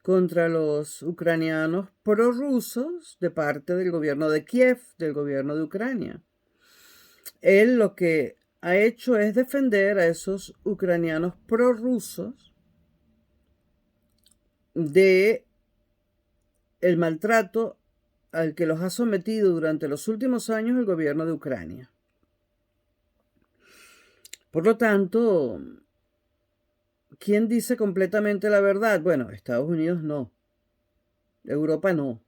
contra los ucranianos prorrusos de parte del gobierno de Kiev, del gobierno de Ucrania. Él lo que ha hecho es defender a esos ucranianos prorrusos de el maltrato al que los ha sometido durante los últimos años el gobierno de Ucrania. Por lo tanto, ¿quién dice completamente la verdad? Bueno, Estados Unidos no. Europa no.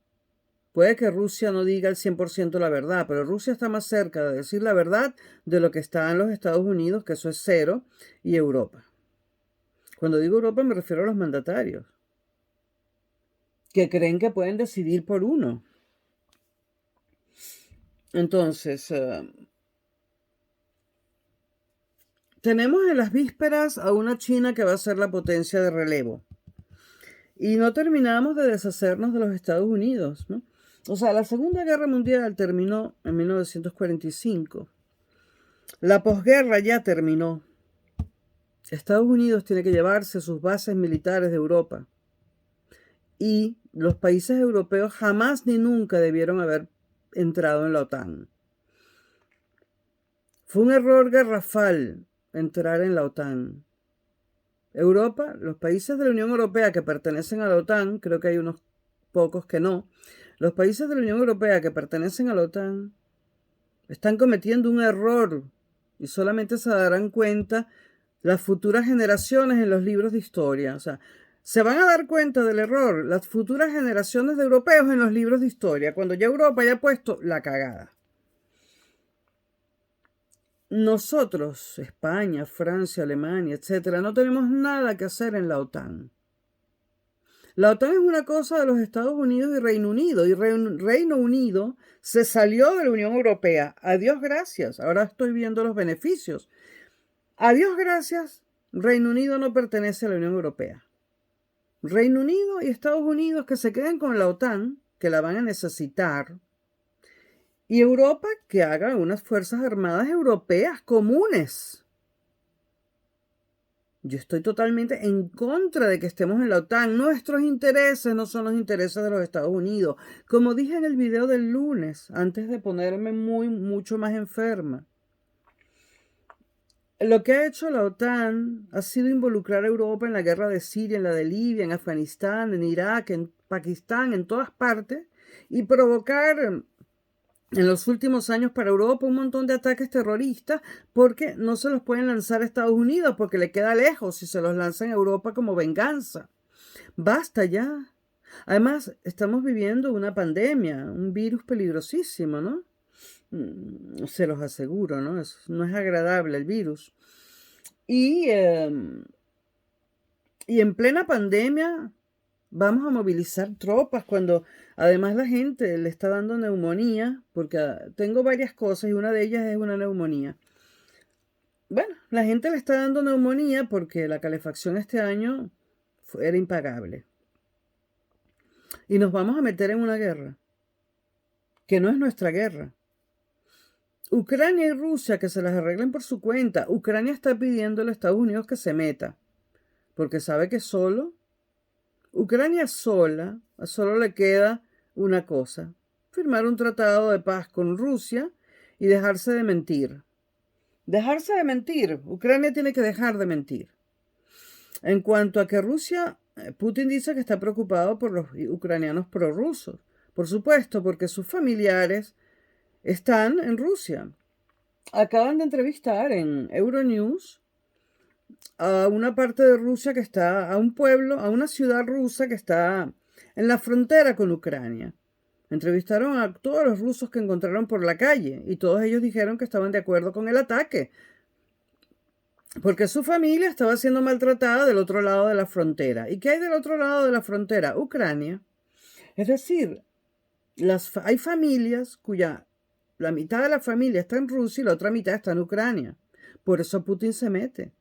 Puede que Rusia no diga el 100% la verdad, pero Rusia está más cerca de decir la verdad de lo que está en los Estados Unidos, que eso es cero, y Europa. Cuando digo Europa me refiero a los mandatarios, que creen que pueden decidir por uno. Entonces, tenemos en las vísperas a una China que va a ser la potencia de relevo. Y no terminamos de deshacernos de los Estados Unidos, ¿no? O sea, la Segunda Guerra Mundial terminó en 1945. La posguerra ya terminó. Estados Unidos tiene que llevarse sus bases militares de Europa. Y los países europeos jamás ni nunca debieron haber entrado en la OTAN. Fue un error garrafal entrar en la OTAN. Europa, los países de la Unión Europea que pertenecen a la OTAN, creo que hay unos pocos que no, los países de la Unión Europea que pertenecen a la OTAN están cometiendo un error y solamente se darán cuenta las futuras generaciones en los libros de historia. O sea, se van a dar cuenta del error las futuras generaciones de europeos en los libros de historia, cuando ya Europa haya puesto la cagada. Nosotros, España, Francia, Alemania, etcétera, no tenemos nada que hacer en la OTAN. La OTAN es una cosa de los Estados Unidos y Reino Unido, y Reino Unido se salió de la Unión Europea. Adiós, gracias. Ahora estoy viendo los beneficios. Adiós, gracias. Reino Unido no pertenece a la Unión Europea. Reino Unido y Estados Unidos que se queden con la OTAN, que la van a necesitar, y Europa que haga unas fuerzas armadas europeas comunes. Yo estoy totalmente en contra de que estemos en la OTAN. Nuestros intereses no son los intereses de los Estados Unidos. Como dije en el video del lunes, antes de ponerme mucho más enferma. Lo que ha hecho la OTAN ha sido involucrar a Europa en la guerra de Siria, en la de Libia, en Afganistán, en Irak, en Pakistán, en todas partes, y provocar en los últimos años para Europa un montón de ataques terroristas porque no se los pueden lanzar a Estados Unidos porque le queda lejos si se los lanzan a Europa como venganza. Basta ya. Además, estamos viviendo una pandemia, un virus peligrosísimo, ¿no? Se los aseguro, ¿no? No es agradable el virus. Y Y en plena pandemia vamos a movilizar tropas cuando además la gente le está dando neumonía, porque tengo varias cosas y una de ellas es una neumonía. Bueno, la gente le está dando neumonía porque la calefacción este año era impagable. Y nos vamos a meter en una guerra, que no es nuestra guerra. Ucrania y Rusia que se las arreglen por su cuenta. Ucrania está pidiéndole a Estados Unidos que se meta, porque sabe que Ucrania sola, solo le queda una cosa: firmar un tratado de paz con Rusia y dejarse de mentir. Dejarse de mentir. Ucrania tiene que dejar de mentir. En cuanto a que Rusia, Putin dice que está preocupado por los ucranianos prorrusos. Por supuesto, porque sus familiares están en Rusia. Acaban de entrevistar en Euronews a una parte de Rusia que está, a un pueblo, a una ciudad rusa que está en la frontera con Ucrania. Entrevistaron a todos los rusos que encontraron por la calle y todos ellos dijeron que estaban de acuerdo con el ataque, porque su familia estaba siendo maltratada del otro lado de la frontera. ¿Y qué hay del otro lado de la frontera? Ucrania. Es decir, hay familias cuya la mitad de la familia está en Rusia y la otra mitad está en Ucrania. Por eso Putin se mete.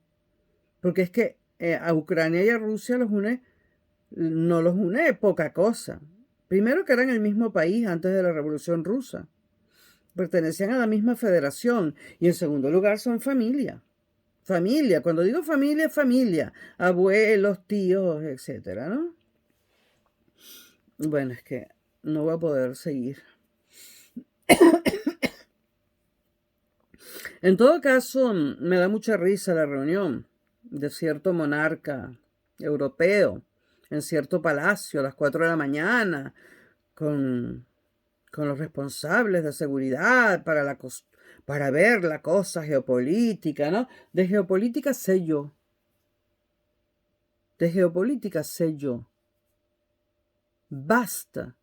Porque es que a Ucrania y a Rusia no los une poca cosa. Primero que eran el mismo país antes de la Revolución Rusa. Pertenecían a la misma federación. Y en segundo lugar son familia. Familia. Cuando digo familia, familia. Abuelos, tíos, etcétera, ¿no? Bueno, es que no voy a poder seguir. En todo caso, me da mucha risa la reunión de cierto monarca europeo en cierto palacio a las 4 de la mañana con los responsables de seguridad para ver la cosa geopolítica, ¿no? De geopolítica sé yo. De geopolítica sé yo. Basta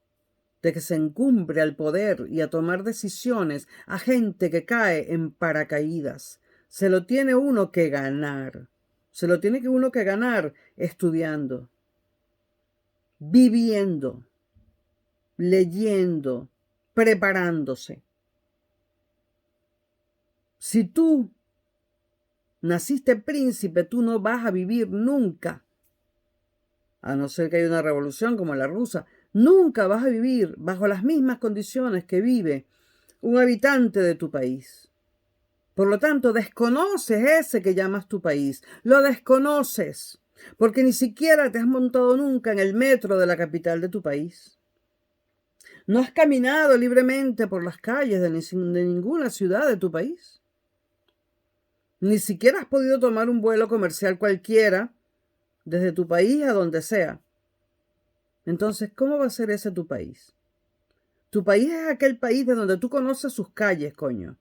de que se encumbre al poder y a tomar decisiones a gente que cae en paracaídas. Se lo tiene uno que ganar. Se lo tiene uno que ganar estudiando, viviendo, leyendo, preparándose. Si tú naciste príncipe, tú no vas a vivir nunca, a no ser que haya una revolución como la rusa. Nunca vas a vivir bajo las mismas condiciones que vive un habitante de tu país. Por lo tanto, desconoces ese que llamas tu país. Lo desconoces, porque ni siquiera te has montado nunca en el metro de la capital de tu país. No has caminado libremente por las calles de ninguna ciudad de tu país. Ni siquiera has podido tomar un vuelo comercial cualquiera desde tu país a donde sea. Entonces, ¿cómo va a ser ese tu país? Tu país es aquel país de donde tú conoces sus calles, coño.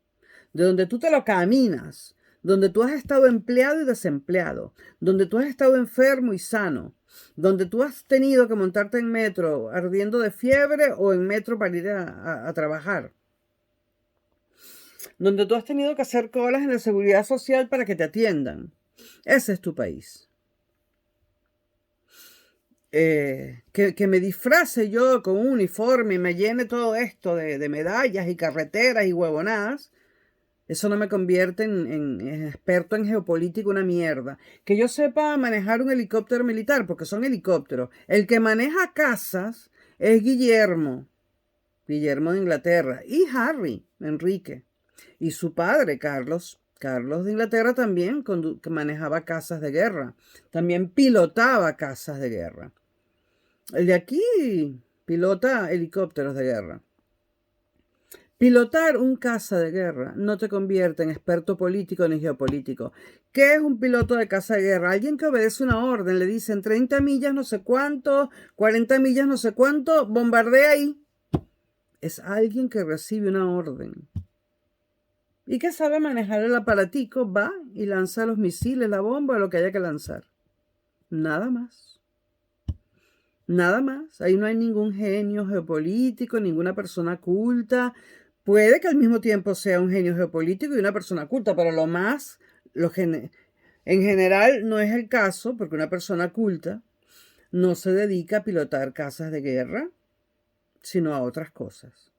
De donde tú te lo caminas. Donde tú has estado empleado y desempleado. Donde tú has estado enfermo y sano. Donde tú has tenido que montarte en metro ardiendo de fiebre o en metro para ir a trabajar. Donde tú has tenido que hacer colas en la seguridad social para que te atiendan. Ese es tu país. Que me disfrace yo con un uniforme y me llene todo esto de medallas y carreteras y huevonadas, eso no me convierte en experto en geopolítica una mierda. Que yo sepa manejar un helicóptero militar, porque son helicópteros. El que maneja casas es Guillermo de Inglaterra, y Harry, Enrique, y su padre, Carlos de Inglaterra, también que manejaba casas de guerra, también pilotaba casas de guerra. El de aquí pilota helicópteros de guerra. Pilotar un caza de guerra no te convierte en experto político ni geopolítico. ¿Qué es un piloto de caza de guerra? Alguien que obedece una orden, le dicen 30 millas no sé cuánto, 40 millas no sé cuánto, bombardea ahí. Es alguien que recibe una orden. Y que sabe manejar el aparatico, va y lanza los misiles, la bomba, lo que haya que lanzar. Nada más. Nada más. Ahí no hay ningún genio geopolítico, ninguna persona culta. Puede que al mismo tiempo sea un genio geopolítico y una persona culta, pero En general no es el caso porque una persona culta no se dedica a pilotar casas de guerra, sino a otras cosas,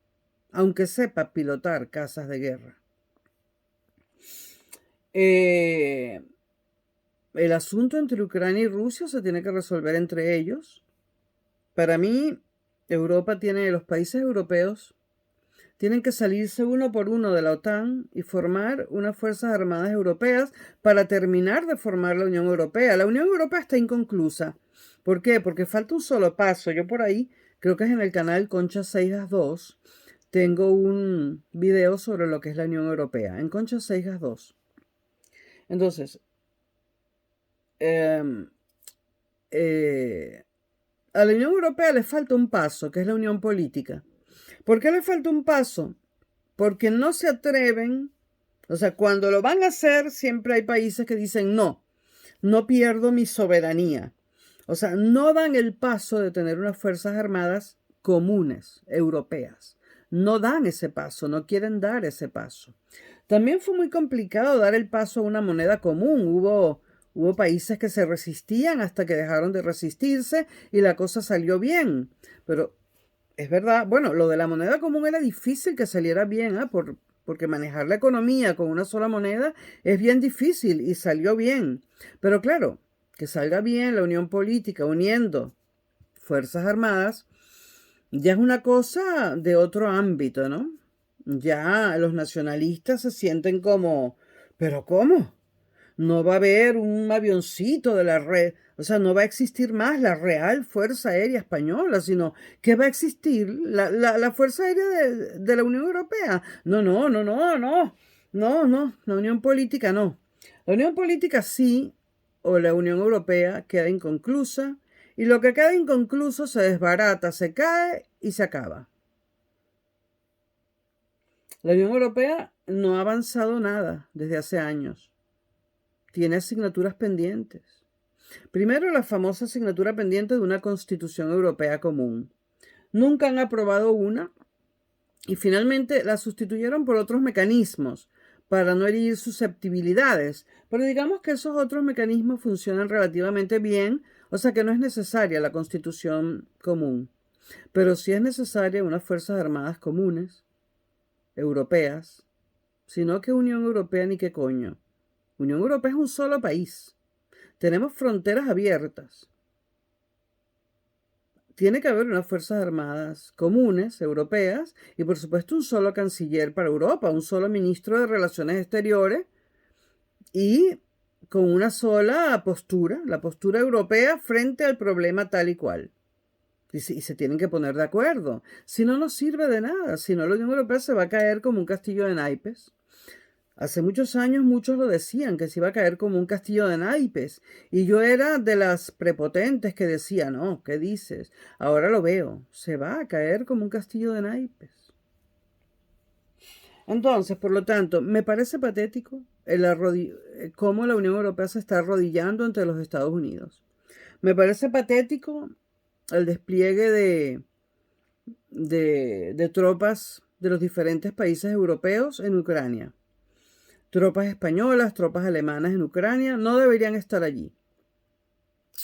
aunque sepa pilotar casas de guerra. El asunto entre Ucrania y Rusia se tiene que resolver entre ellos. Para mí, los países europeos tienen que salirse uno por uno de la OTAN y formar unas Fuerzas Armadas Europeas para terminar de formar la Unión Europea. La Unión Europea está inconclusa. ¿Por qué? Porque falta un solo paso. Yo por ahí, creo que es en el canal Concha 6 2, tengo un video sobre lo que es la Unión Europea, en Concha 6 2. Entonces, em, a la Unión Europea le falta un paso, que es la unión política. ¿Por qué le falta un paso? Porque no se atreven, o sea, cuando lo van a hacer, siempre hay países que dicen no pierdo mi soberanía. O sea, no dan el paso de tener unas fuerzas armadas comunes, europeas. No dan ese paso, no quieren dar ese paso. También fue muy complicado dar el paso a una moneda común. Hubo países que se resistían hasta que dejaron de resistirse y la cosa salió bien. Pero es verdad, bueno, lo de la moneda común era difícil que saliera bien, porque manejar la economía con una sola moneda es bien difícil y salió bien. Pero claro, que salga bien la unión política uniendo fuerzas armadas ya es una cosa de otro ámbito, ¿no? Ya los nacionalistas se sienten como, ¿pero cómo? No va a haber un avioncito de la red, o sea, no va a existir más la Real Fuerza Aérea Española, sino que va a existir la Fuerza Aérea de la Unión Europea. No, la Unión Política no. La Unión Política sí, o la Unión Europea queda inconclusa, y lo que queda inconcluso se desbarata, se cae y se acaba. La Unión Europea no ha avanzado nada desde hace años. Tiene asignaturas pendientes. Primero, la famosa asignatura pendiente de una Constitución Europea común. Nunca han aprobado una y finalmente la sustituyeron por otros mecanismos para no herir susceptibilidades. Pero digamos que esos otros mecanismos funcionan relativamente bien, o sea que no es necesaria la Constitución común. Pero sí es necesaria unas Fuerzas Armadas comunes, europeas, sino que Unión Europea ni qué coño. Unión Europea es un solo país. Tenemos fronteras abiertas. Tiene que haber unas Fuerzas Armadas comunes, europeas, y por supuesto un solo canciller para Europa, un solo ministro de Relaciones Exteriores, y con una sola postura, la postura europea frente al problema tal y cual. Y se tienen que poner de acuerdo. Si no, no sirve de nada. Si no, la Unión Europea se va a caer como un castillo de naipes. Hace muchos años muchos lo decían, que se iba a caer como un castillo de naipes. Y yo era de las prepotentes que decía, no, ¿qué dices? Ahora lo veo, se va a caer como un castillo de naipes. Entonces, por lo tanto, me parece patético cómo la Unión Europea se está arrodillando ante los Estados Unidos. Me parece patético el despliegue de tropas de los diferentes países europeos en Ucrania. Tropas españolas, tropas alemanas en Ucrania no deberían estar allí.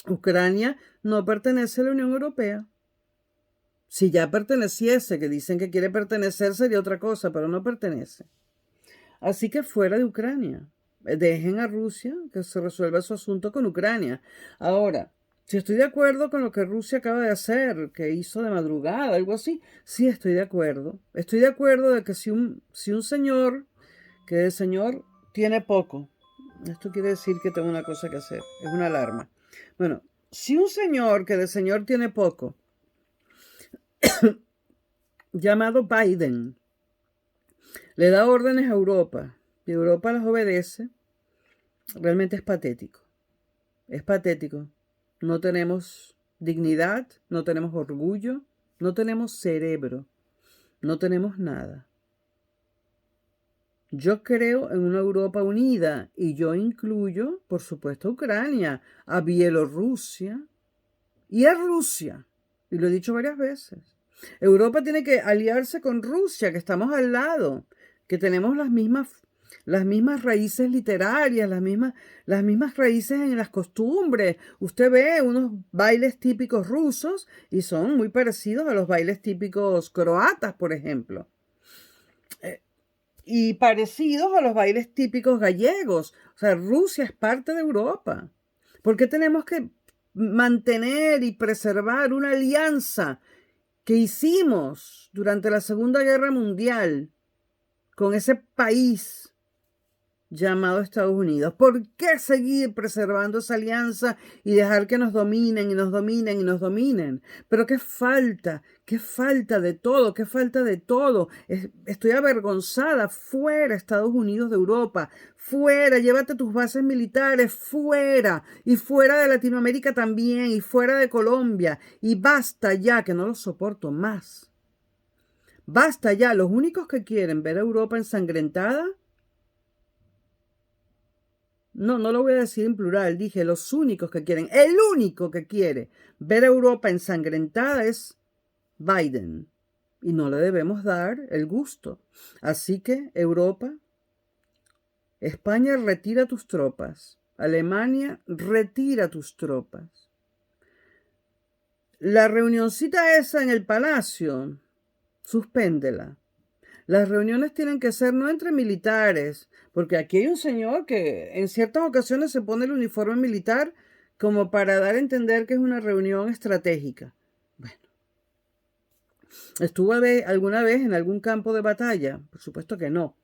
Ucrania no pertenece a la Unión Europea. Si ya perteneciese, que dicen que quiere pertenecer, sería otra cosa, pero no pertenece. Así que fuera de Ucrania. Dejen a Rusia que se resuelva su asunto con Ucrania. Ahora, si estoy de acuerdo con lo que Rusia acaba de hacer, que hizo de madrugada, algo así, sí estoy de acuerdo. Estoy de acuerdo de que si un señor, que el señor tiene poco, esto quiere decir que tengo una cosa que hacer, es una alarma. Bueno, si un señor que de señor tiene poco, llamado Biden, le da órdenes a Europa y Europa las obedece, realmente es patético. Es patético. No tenemos dignidad, no tenemos orgullo, no tenemos cerebro, no tenemos nada. Yo creo en una Europa unida y yo incluyo, por supuesto, a Ucrania, a Bielorrusia y a Rusia. Y lo he dicho varias veces. Europa tiene que aliarse con Rusia, que estamos al lado, que tenemos las mismas las mismas raíces literarias, las mismas raíces en las costumbres. Usted ve unos bailes típicos rusos y son muy parecidos a los bailes típicos croatas, por ejemplo, y parecidos a los bailes típicos gallegos. O sea, Rusia es parte de Europa. ¿Por qué tenemos que mantener y preservar una alianza que hicimos durante la Segunda Guerra Mundial con ese país llamado Estados Unidos? ¿Por qué seguir preservando esa alianza y dejar que nos dominen y nos dominen y nos dominen? Pero qué falta de todo, qué falta de todo. Estoy avergonzada. Fuera Estados Unidos de Europa, fuera, llévate tus bases militares, fuera, y fuera de Latinoamérica también, y fuera de Colombia, y basta ya, que no lo soporto más. Basta ya, los únicos que quieren ver a Europa ensangrentada. No, no lo voy a decir en plural, dije los únicos que quieren, el único que quiere ver a Europa ensangrentada es Biden. Y no le debemos dar el gusto. Así que Europa, España, retira tus tropas. Alemania, retira tus tropas. La reunioncita esa en el palacio, suspéndela. Las reuniones tienen que ser no entre militares, porque aquí hay un señor que en ciertas ocasiones se pone el uniforme militar como para dar a entender que es una reunión estratégica. Bueno, ¿estuvo alguna vez en algún campo de batalla? Por supuesto que no.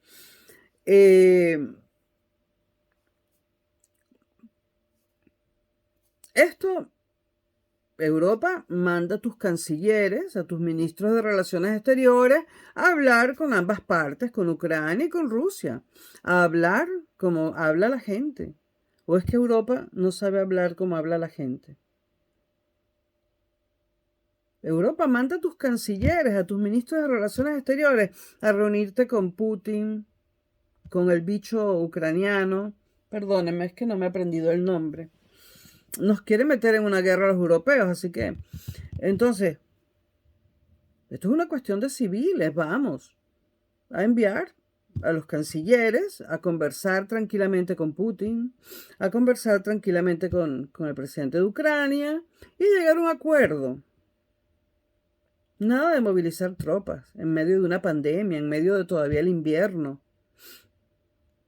Esto, Europa manda a tus cancilleres, a tus ministros de Relaciones Exteriores, a hablar con ambas partes, con Ucrania y con Rusia, a hablar como habla la gente. ¿O es que Europa no sabe hablar como habla la gente? Europa manda a tus cancilleres, a tus ministros de Relaciones Exteriores, a reunirte con Putin, con el bicho ucraniano. Perdónenme, es que no me he aprendido el nombre. Nos quiere meter en una guerra a los europeos, así que, entonces, esto es una cuestión de civiles, vamos a enviar a los cancilleres a conversar tranquilamente con Putin, a conversar tranquilamente con el presidente de Ucrania y llegar a un acuerdo. Nada de movilizar tropas en medio de una pandemia, en medio de todavía el invierno.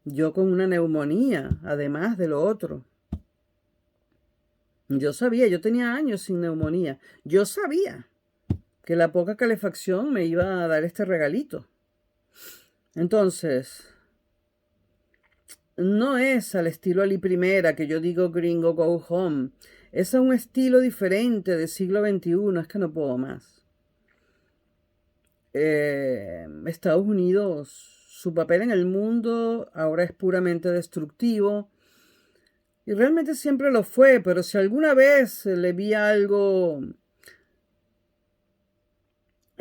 Yo con una neumonía, además de lo otro. Yo sabía, yo tenía años sin neumonía. Yo sabía que la poca calefacción me iba a dar este regalito. Entonces, no es al estilo Ali Primera que yo digo gringo go home. Es a un estilo diferente del siglo XXI. Es que no puedo más. Estados Unidos, su papel en el mundo ahora es puramente destructivo. Y realmente siempre lo fue, pero si alguna vez le vi algo,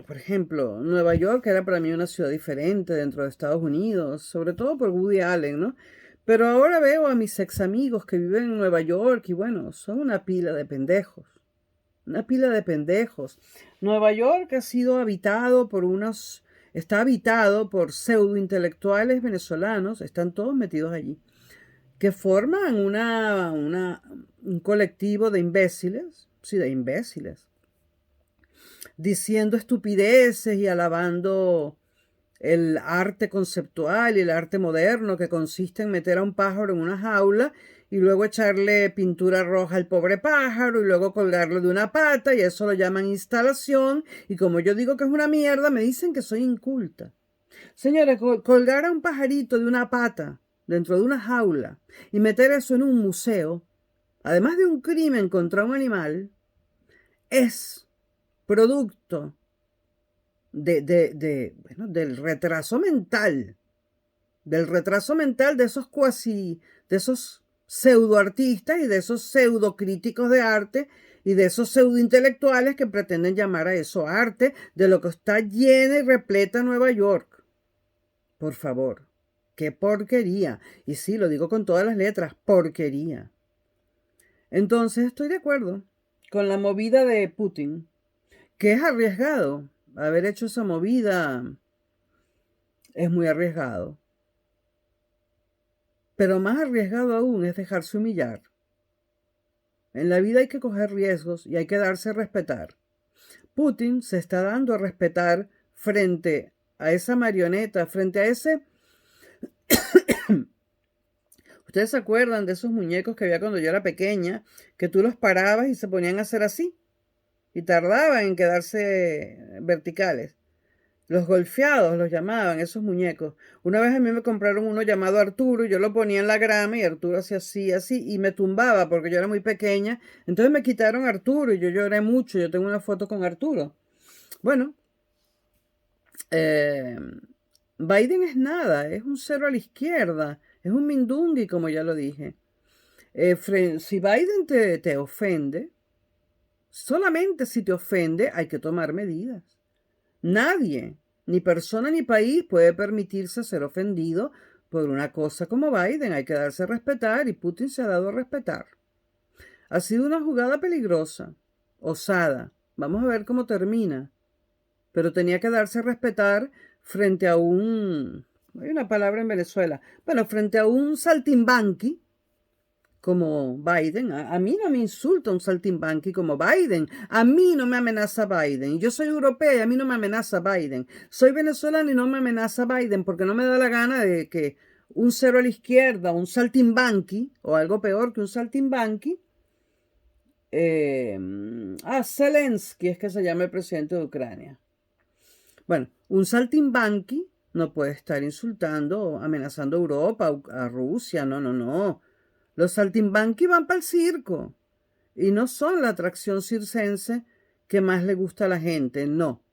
por ejemplo, Nueva York era para mí una ciudad diferente dentro de Estados Unidos, sobre todo por Woody Allen, ¿no? Pero ahora veo a mis ex amigos que viven en Nueva York y bueno, son una pila de pendejos. Una pila de pendejos. Nueva York ha sido habitado por está habitado por pseudo intelectuales venezolanos, están todos metidos allí, que forman un colectivo de imbéciles, sí, de imbéciles, diciendo estupideces y alabando el arte conceptual y el arte moderno que consiste en meter a un pájaro en una jaula y luego echarle pintura roja al pobre pájaro y luego colgarlo de una pata y eso lo llaman instalación y como yo digo que es una mierda me dicen que soy inculta. Señores, colgar a un pajarito de una pata dentro de una jaula y meter eso en un museo, además de un crimen contra un animal, es producto del retraso mental, de esos de esos pseudoartistas y de esos pseudo críticos de arte y de esos pseudo intelectuales que pretenden llamar a eso arte, de lo que está llena y repleta Nueva York. Por favor, qué porquería. Y sí, lo digo con todas las letras, porquería. Entonces estoy de acuerdo con la movida de Putin, que es arriesgado. Haber hecho esa movida es muy arriesgado. Pero más arriesgado aún es dejarse humillar. En la vida hay que coger riesgos y hay que darse a respetar. Putin se está dando a respetar frente a esa marioneta, frente a ese... ¿Ustedes se acuerdan de esos muñecos que había cuando yo era pequeña, que tú los parabas y se ponían a hacer así? Y tardaban en quedarse verticales. Los golfeados los llamaban, esos muñecos. Una vez a mí me compraron uno llamado Arturo y yo lo ponía en la grama y Arturo hacía así, así, y me tumbaba porque yo era muy pequeña. Entonces me quitaron a Arturo y yo lloré mucho. Yo tengo una foto con Arturo. Bueno, eh, Biden es nada, es un cero a la izquierda, es un mindungui, como ya lo dije. Si Biden te ofende, solamente si te ofende hay que tomar medidas. Nadie, ni persona ni país puede permitirse ser ofendido por una cosa como Biden. Hay que darse a respetar y Putin se ha dado a respetar. Ha sido una jugada peligrosa, osada. Vamos a ver cómo termina. Pero tenía que darse a respetar frente a un... Hay una palabra en Venezuela. Bueno, frente a un saltimbanqui como Biden. A mí no me insulta un saltimbanqui como Biden. A mí no me amenaza Biden. Yo soy europea y a mí no me amenaza Biden. Soy venezolana y no me amenaza Biden porque no me da la gana de que un cero a la izquierda, un saltimbanqui, o algo peor que un saltimbanqui, Zelensky es que se llama el presidente de Ucrania. Bueno, un saltimbanqui no puede estar insultando o amenazando a Europa, a Rusia. No, no, no. Los saltimbanqui van para el circo y no son la atracción circense que más le gusta a la gente, no.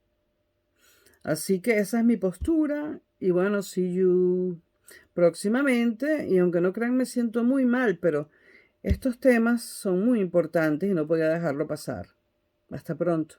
Así que esa es mi postura y bueno, see you próximamente. Y aunque no crean, me siento muy mal, pero estos temas son muy importantes y no podía dejarlo pasar. Hasta pronto.